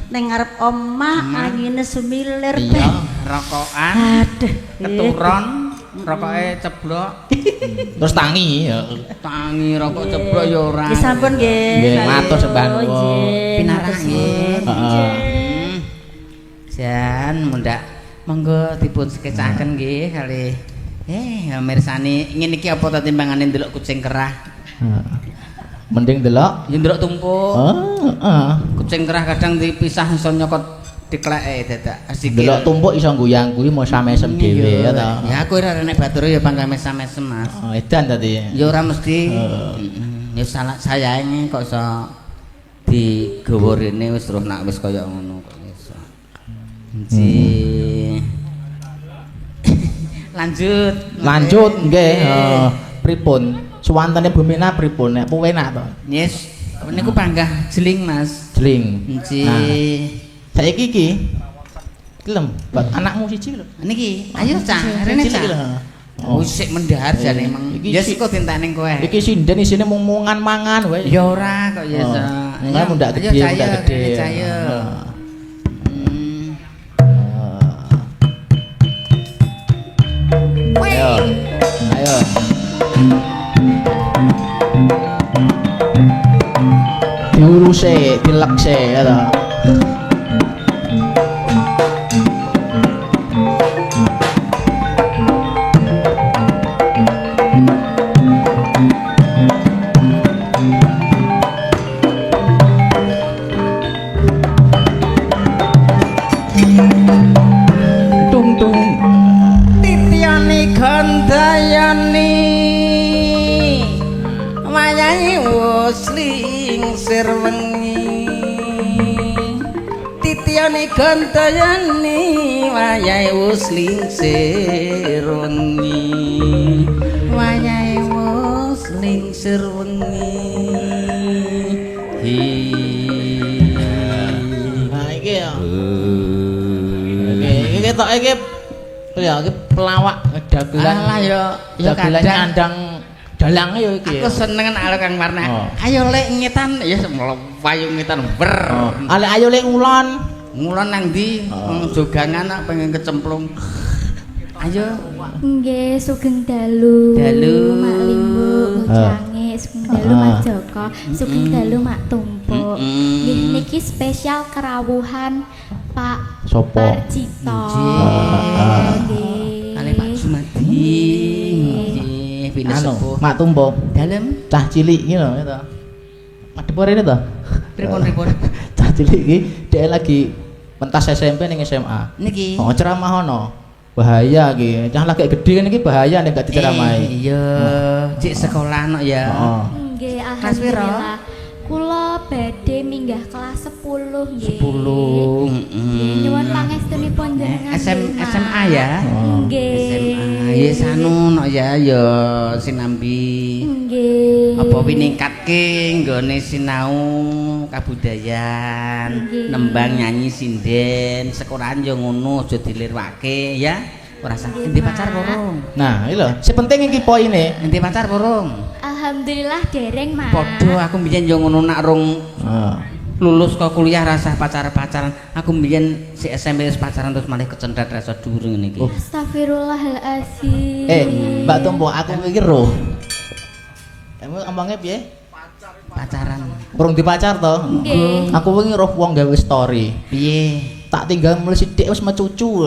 ning ngarep omah angine sumilir Iya. beh. Rokokan, Aduh, keturon, rokoke ceblok, Terus tangi ya. tangi rokok ceblok ya ora. Nggih sampun nggih. Nggih, matur sembah nuwun. Nggih, Pinarah matur nggih. suwun. Heeh. Jan mundak monggo dipun skecaken nggih kali mirsani ngene iki apa ta timbangane ndelok kucing kerah. Mending delok. Ya ndelok tumpuk. Heeh. Kucing kerah kadang dipisah iso nyokot dikleke dadak sikil. Delok tumpuk iso guyang kuwi mau samesem dhewe ya ta. Ya aku ora nek batur ya bangga mesam-mesem Mas. Oh, edan tadi. Ya ora mesti. Ya salah sayange kok iso digawa rene wis terus nak wis kaya ngono kok iso. Lanjut Nggih, pripun? Suwantene Bumina pripun nek puwenak to? Yes, niku panggah jeling Mas. Jling. Nggih. Nah, saiki iki gelem buat anakmu siji lho. Niki, ayo cah, rene Cilik lho. cah. Oh, sik mendahar jane emang. Iki Ya sik kok tintaning kowe. Iki sinden isine mung mangan wae. Ya ora kok ya. Enggak mundak gede, mundak gede. Cahyo. Ayo. Ayo. Diuruse, dilekse ya ta. Tung tung. Tityani gandayani wayahe wusling sir wengi. Tityani gandayani wayahe wusling sir wengi. Wayahe wusling sir wengi. Nah iki ya. Iki ketok iki ya iki pelawak dagelan. Alah ya Dagelan kadang nyandang dalange ya iki. aku seneng nek Kang Warna. Oh. Ayo lek ngetan ya mlewayu ngetan ber. Ale ayo lek ngulon. Ngulon nang ndi? Oh. Jogangan nak pengen kecemplung. Ayo. Nggih, sugeng dalu. Dalu. Mak Limbu, Mujange, sugeng dalu Mas Joko, sugeng dalu Mak Tumpuk. Nggih niki spesial kerawuhan Pak Sopo? Parcito. Nggih. Ale Pak Sumadi. Nggih, pindah Anu, sepuh. mak tumbo. Dalem. Cah cilik iki lho ya ta. Madhep rene to. Pripun-pripun. Cah cilik iki dhek lagi pentas SMP ning SMA. Niki. Oh, ceramah ono. Bahaya iki. Cah lagi gede kan iki bahaya nek gak diceramahi. Iya, cik sekolah no ya. Heeh. Nggih, Kelas piro? alhamdulillah. Kula badhe minggah kelas 10 nggih. 10. Nggih, nyuwun pangestunipun jenengan. SMA ya. Nggih. SMA. Ya sanu no ya sinambi. Nggih. Apa winingkatke nggone sinau kabudayan, Nggih. nembang nyanyi sinden, sekolahan yo ngono aja dilirwake ya. Ora usah endi pacar burung. Nah, iki lho, sing penting iki poine. Endi pacar burung. Alhamdulillah dereng, Mas. Padha aku mbiyen yo ngono nak rung Heeh. lulus kok kuliah rasah pacar-pacaran. Aku mbiyen si SMP wis pacaran terus malah kecendrat rasa dhuwur ngene iki. Oh. Astagfirullahalazim. Mbak Tumpo, aku iki roh. Kamu omongnya piye? Pacaran. Urung dipacar to? Nggih. Aku wingi roh wong gawe story. Piye? Tak tinggal mulai sithik wis mecucu.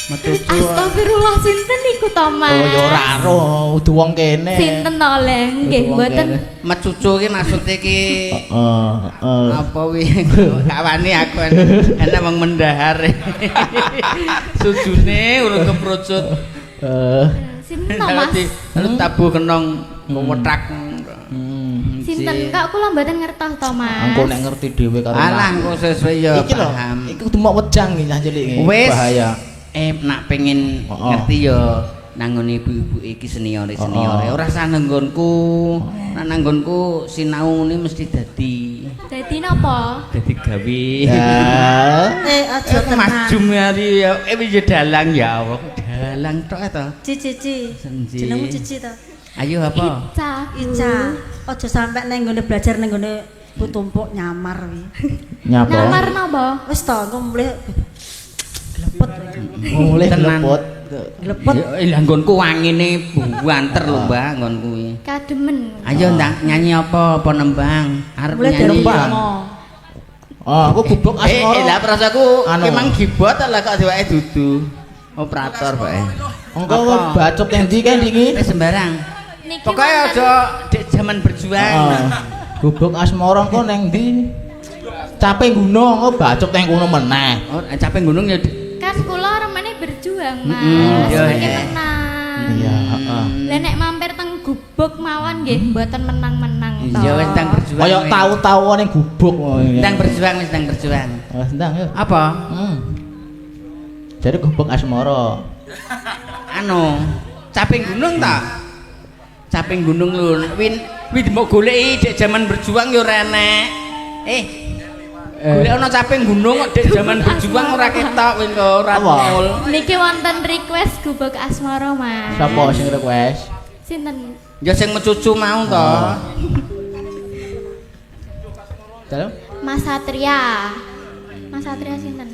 Metutu. Astagfirullah sinten niku to, Mas? Oh ya ora roh, udu wong kene. Sinten to le? Nggih, Wong mboten. kene. Mecucu ki maksude ki Heeh. apa wi kawani aku enak wong mendahar. Sujune urung keprojot. Sinten to, Mas? Lalu tabuh kenong ngwetrak. Sinten kok kula mboten ngertos to, Mas? Engko nek ngerti dhewe karo. Alah engko sesuai ya Iki lho, paham. iki kudu mok wedang iki cah cilik iki. Wis. Bahaya. Nak pengen Oh. ngerti ya nanggon ibu-ibu iki seniore-seniore ora sanenggonku. Nek nanggonku sinau ngene mesti dadi napa? dadi gawe. Aja tenan. Mas Jumari ya wis dalang ya Allah. Dalang tok to. Cici. Senji. Jenengmu Cici to? Ayo apa? Ica. Aja sampe nang nggone belajar nang nggone tumpuk nyamar wi. Nyamar napa? Wis to, engko mulih glepet. Mulih lepot. Glepet. Lah nggonku wangine buanter lho, Mbak, nggon kuwi. Kademen. Ayo ndak nyanyi apa nembang? Arep Mulih nyanyi. nembang. Oh, aku gubuk asmara. Lah prasaku Anu. memang gibot lah kok diwake dudu operator bae. Engko bacot yang ndi kan iki? Wis sembarang. Niki Pokoke aja dek zaman berjuang. Gubuk asmara engko ning ndi? Capek gunung, kok bacot nang kono meneh. Oh, capek gunung ya. kan kula remene berjuang Mas. iya, Niki iya. menang. Iya, heeh. Lah nek mampir teng gubuk mawon nggih mboten menang-menang to. Iya wis ndang berjuang. Kaya tau-tau ning gubuk. Ndang berjuang wis ndang berjuang. Wis ndang yo. Apa? Jadi gubuk asmara. Anu, caping gunung ta? Caping gunung lho. Win mbok goleki dek zaman berjuang yo ora enek. Golek ana caping gunung kok dek zaman berjuang ora ketok win kok ora nol. Niki wonten request gubuk asmara Mas. Sapa sing request? Sinten? Ya sing mecucu mau to. Dalam? Mas Satria. Mas Satria sinten?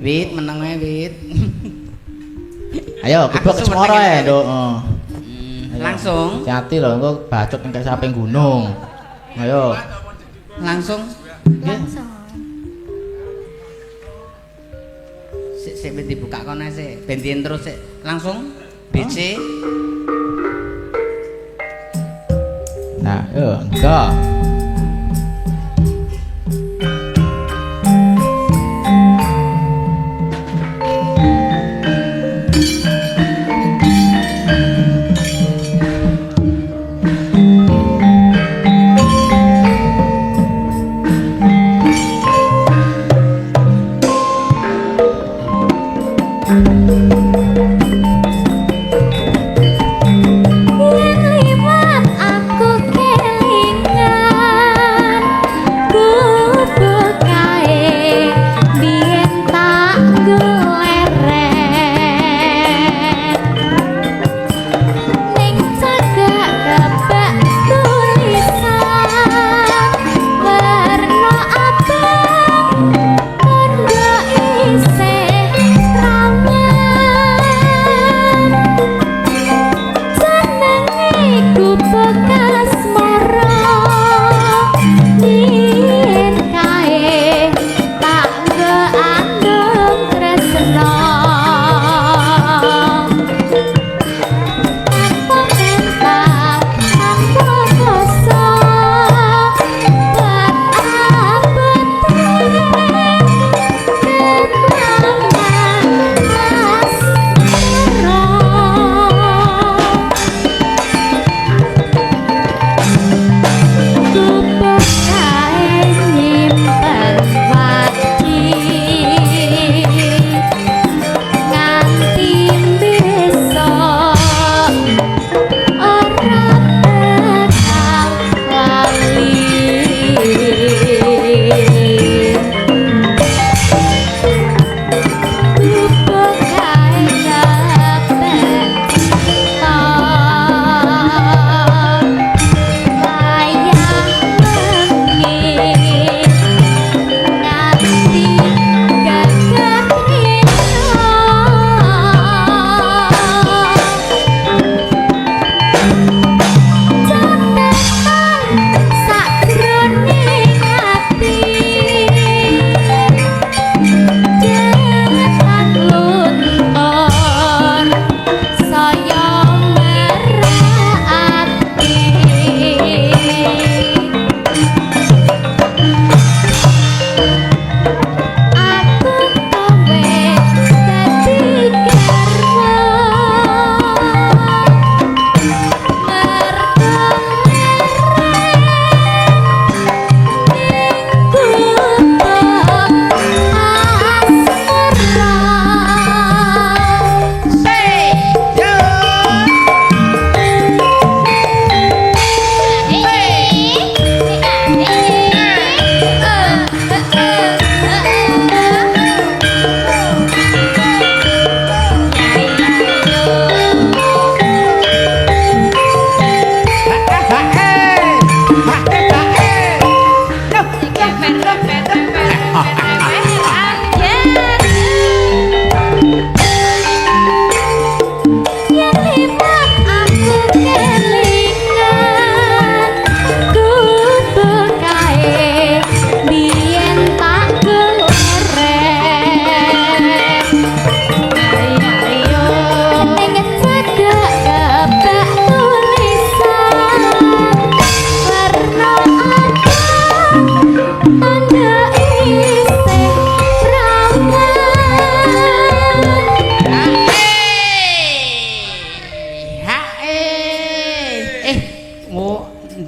Wit meneng ae wit. Ayo gubuk Aku asmara seperti ae, ini. Nduk. Langsung. Hati lho engko bacot ning saping gunung. Ayo. Langsung. Langsung. Sik wis dibuka kono sik. Ben diin terus sik. Langsung. BC. Nah, yo, enggak. Yen liwat aku kelingan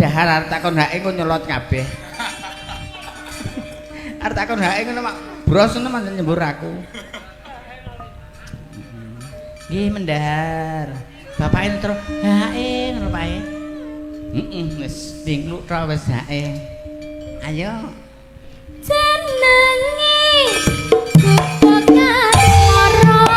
mendahar arep takon hake kok nyolot kabeh. Arep takon hake ngono mak bros ngono manjen nyembur aku. Nggih mendahar. Bapake terus hake ngono pae. Wis dingkluk tok wis hake. Ayo. Jenenge kupokan ora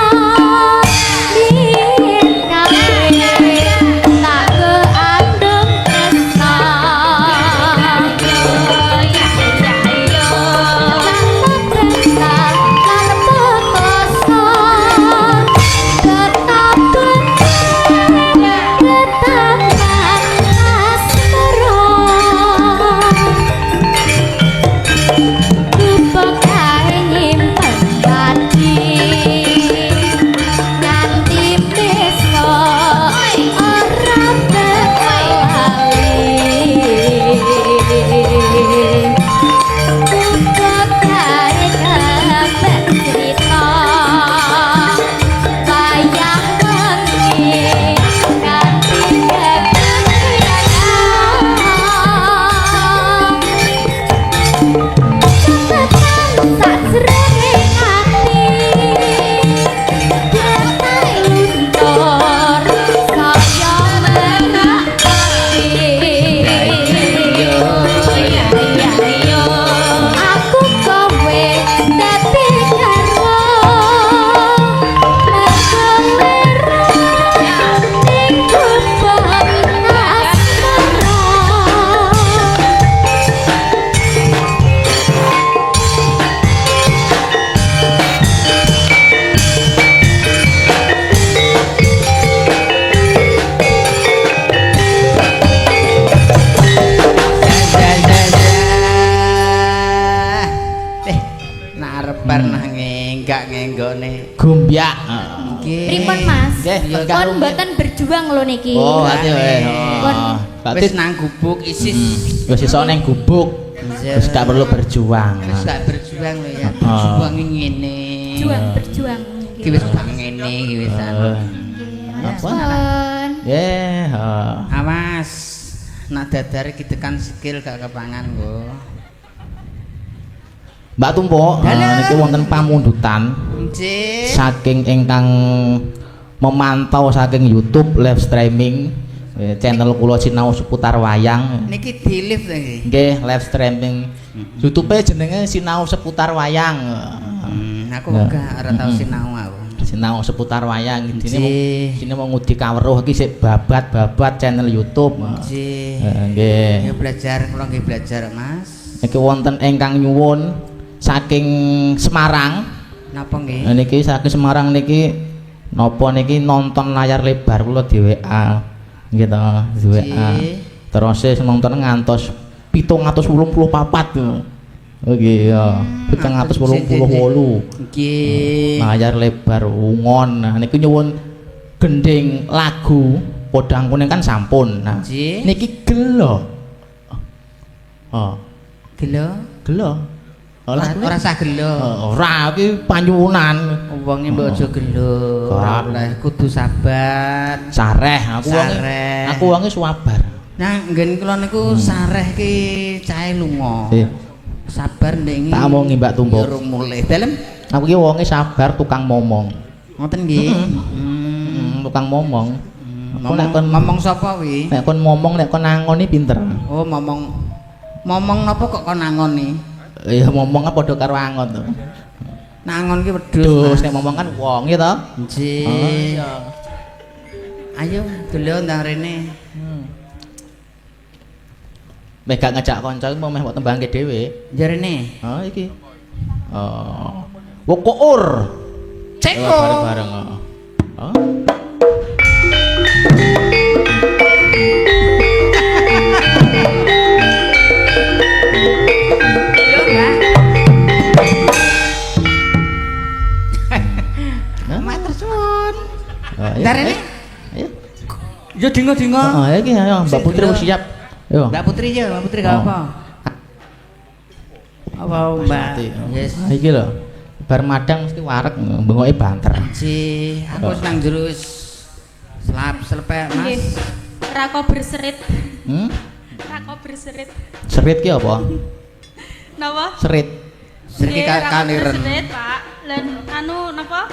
Gumbyak. Pripun Mas? Kon mboten berjuang lho niki. Oh, ati wae. Wis nang gubuk isis. Wis iso ning gubuk. Wis gak perlu berjuang. Wis gak berjuang lho ya. Berjuang ngene. Berjuang. Iki wis gak ngene iki wis. Apa? Nggih, awas. Nak dadar iki tekan sikil gak kepangan kok. Mbak Tumpuk, niki wonten pamundutan saking ingkang memantau saking YouTube live streaming channel kula sinau seputar wayang. Niki di-live to nggih. Nggih, live streaming. YouTube-e jenenge sinau seputar wayang. Aku gak ora tau sinau aku. Sinau seputar wayang sini mau ngudi kaweruh iki sik babat-babat channel YouTube. Nggih. Ya belajar, kula nggih belajar, Mas. Niki wonten ingkang nyuwun saking Semarang. Napa nggih? Niki saking Semarang niki napa niki nonton layar lebar kula di WA. Nggih to, di WA. Terus nonton ngantos 784 tuh. Oh nggih ya, 788. Nggih. Layar lebar ungon. Nah niku nyuwun gending lagu Podang Kuning kan sampun. Nah, niki gelo. Oh. Gelo. Ora sah gelo. Ora iki panyuwunan. Wonge mbok aja gelo. Ora kudu sabar. Sareh aku wonge sabar. Nah, nggen kula niku sareh ki cahe lunga. Sabar ndek iki. Tak omongi Mbak Tumpuk. Urung mulih. Dalem. Aku ki wonge sabar tukang momong. Ngoten nggih. Tukang momong. Nek kon momong sapa wi? Nek kon momong nek kon nangoni pinter. Oh, momong. Momong napa kok kon nangoni? Ya momongnya padha karo angon to. Nangon ki wedhus. Nek momong kan wong ya to. Nggih. Ayo dulu ndang rene. Mek gak ngajak kanca mau meh mbok tembangke dhewe. Jarene. Oh iki. Oh. Wokour. Ceko. Bareng-bareng. Oh. Darene. Ayo. Yo dingo-dingo. Heeh, iki ayo Mbak Putri wis siap. Yo. Mbak Putri yo, Mbak Putri gak apa. Apa Mbak? Yes. Iki lho. Bar madang mesti wareg bengoke banter. Si, aku wis nang jero wis selepek Mas. Rako berserit. Hmm? Rako berserit. Serit ki apa? Napa? Serit. Seriki kaliren. Berserit, Pak. Lan anu napa?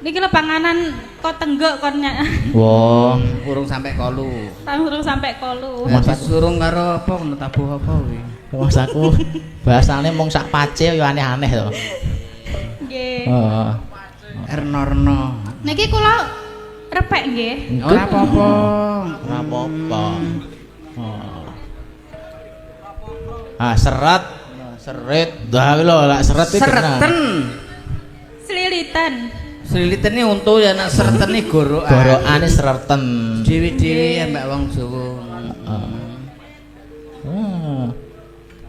Niki lho panganan kok tenggok kon Wah, Urung sampai kolu. urung sampai kolu. Surung karo apa ngono tabuh apa kuwi. masaku bahasane mung sak pace ya aneh-aneh to. Nggih. Heeh. Ernorno. Niki kula repek nggih. Ora apa-apa. Ora apa-apa. Serat, serit. Dah lho, lak seret iki. Sereten. Selilitan. Selilitene untu ya nek seretene gorokan. Gorokane sereten. Dewi-dewi ya Mbak wong Jawa.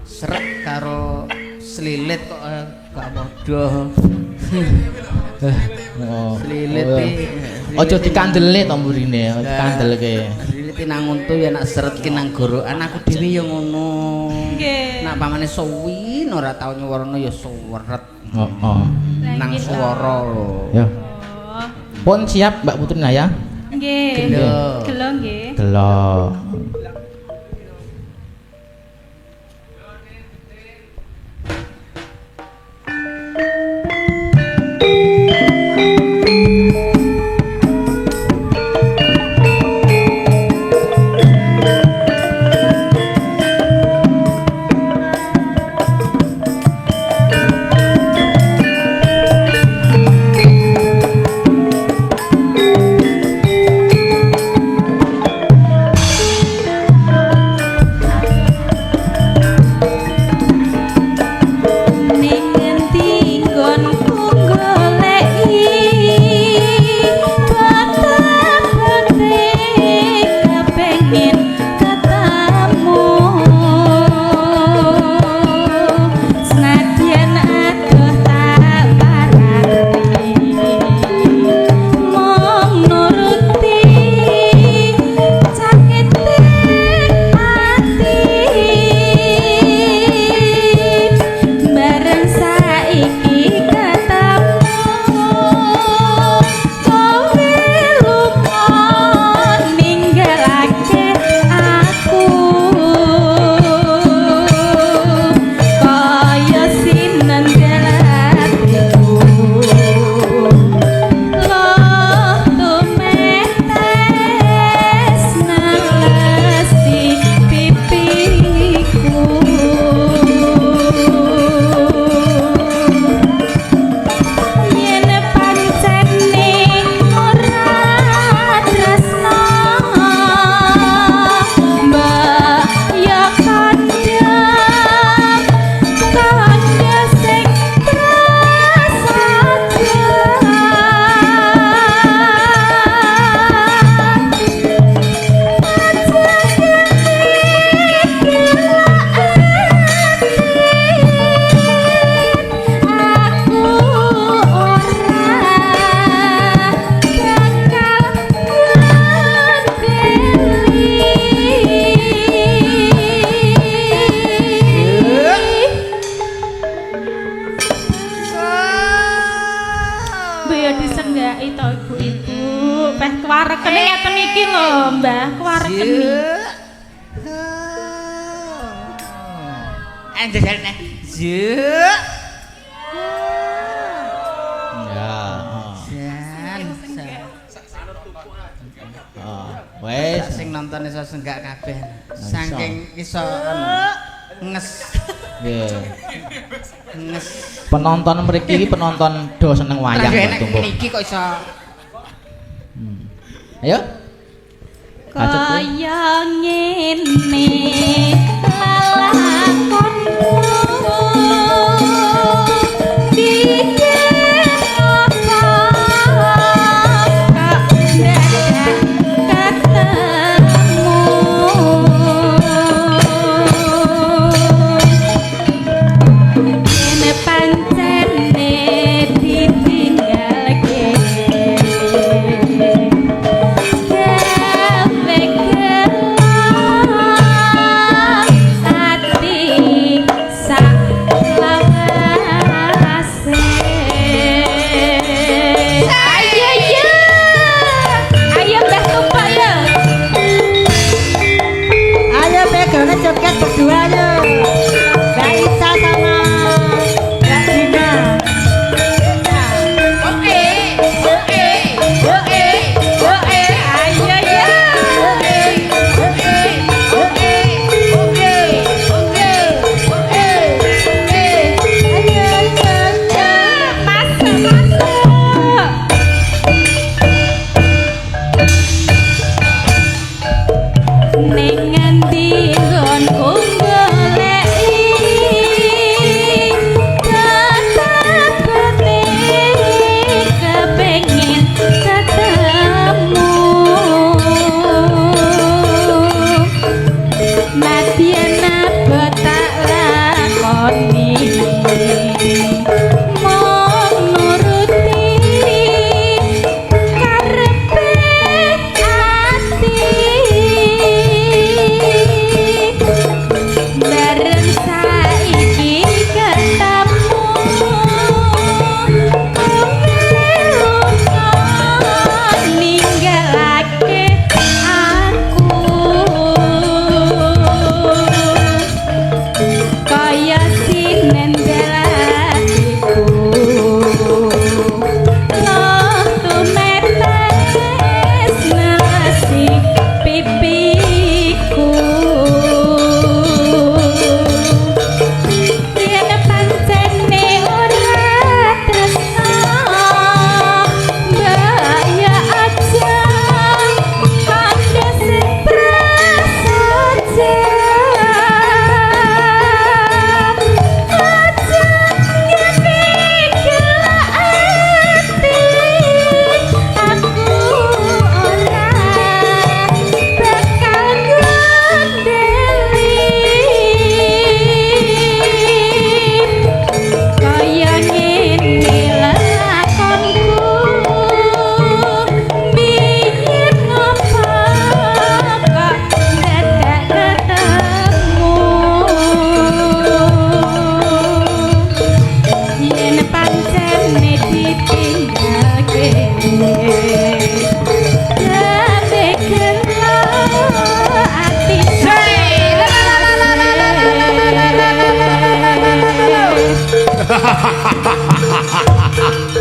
Seret karo selilit kok gak padha. Selilit iki. Aja dikandele to mburine, dikandelke. Selilit nang untu ya nek seret ki nang gorokan aku dhewe ya ngono. Nggih. Nek pamane suwi ora tau nyuwarana ya suweret. Heeh. Nang swara lho. Ya. Oh. Pun siap Mbak Putri Naya? Nggih. Gelo. Gelo nggih. Gelo. Penonton mriki iki penonton do seneng wayang kok niki kok iso. Ayo. Kaya ngene lalakonmu piye apa kok dadak ketemu yen pancene ditinggalke gawe kelam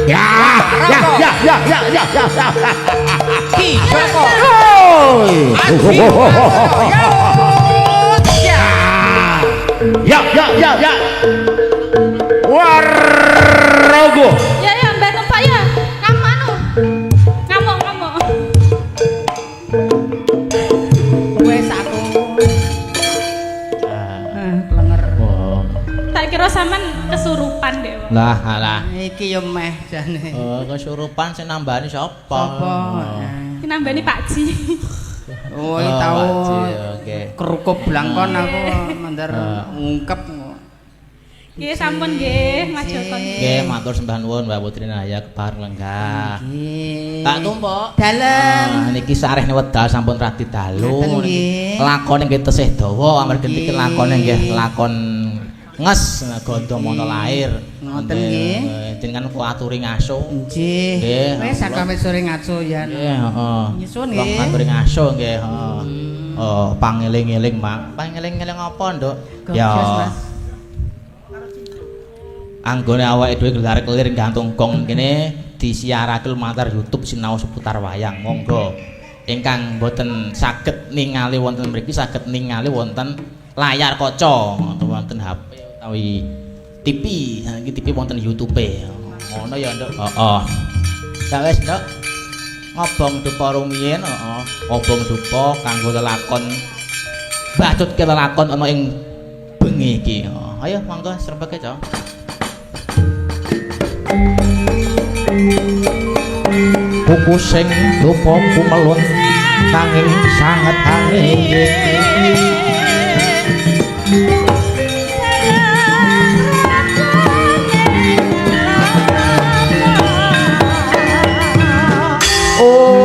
Ya, ya, ya, ya, ya, ya, ya, ya. Ki Joko. Ya, ya, ya, ya. Warrogo. Ya ya mbak numpak ya. Kamu anu. Ngamuk. Wes aku. Klenger. Tak kira sampean kesurupan deh. Lah, alah. Iki yo meh jane. Kesurupan sing nambani sapa? Apa? Ini nambah nih Pak Ji. Oh, tahu. Oke. Kerukup blangkon aku mandar ngungkep. Nggih sampun nggih Mas Joko. Oke, matur sembah nuwun Mbak Putri Naya kebar lenggah. Nggih. Tak tumpuk. Dalem. Niki sarehne wedal sampun radi dalu. Ngaten nggih. Lakone nggih tesih dawa amarga niki lakone nggih lakon nges Gandamana lair. Ngoten nggih. Jenengan kuaturi ngaso. Nggih. Nggih. Wes sakame sore ngaco ya. Nggih, heeh. Nyusun Wong nggih. ngaturi ngaso nggih, heeh. Oh, pangeling-eling, Mak. Pangeling-eling apa, Nduk? Ya. Mas. Anggone awake dhewe gelar-kelir gantung gong kene disiarake lumantar YouTube sinau seputar wayang. Monggo ingkang boten saged ningali wonten mriki saged ningali wonten layar kaca utawa wonten HP utawi TV. Nah, iki TV wonten YouTube. Ngono ya, Nduk. Heeh. Ya wis, Nduk. Ngobong dupa rumiyin, heeh. Ngobong dupa kanggo lelakon bacutke lelakon ana ing bengi iki. Ayo monggo srembeke, Cok. Buku sing dupa kumelun nanging sanget angin. Oh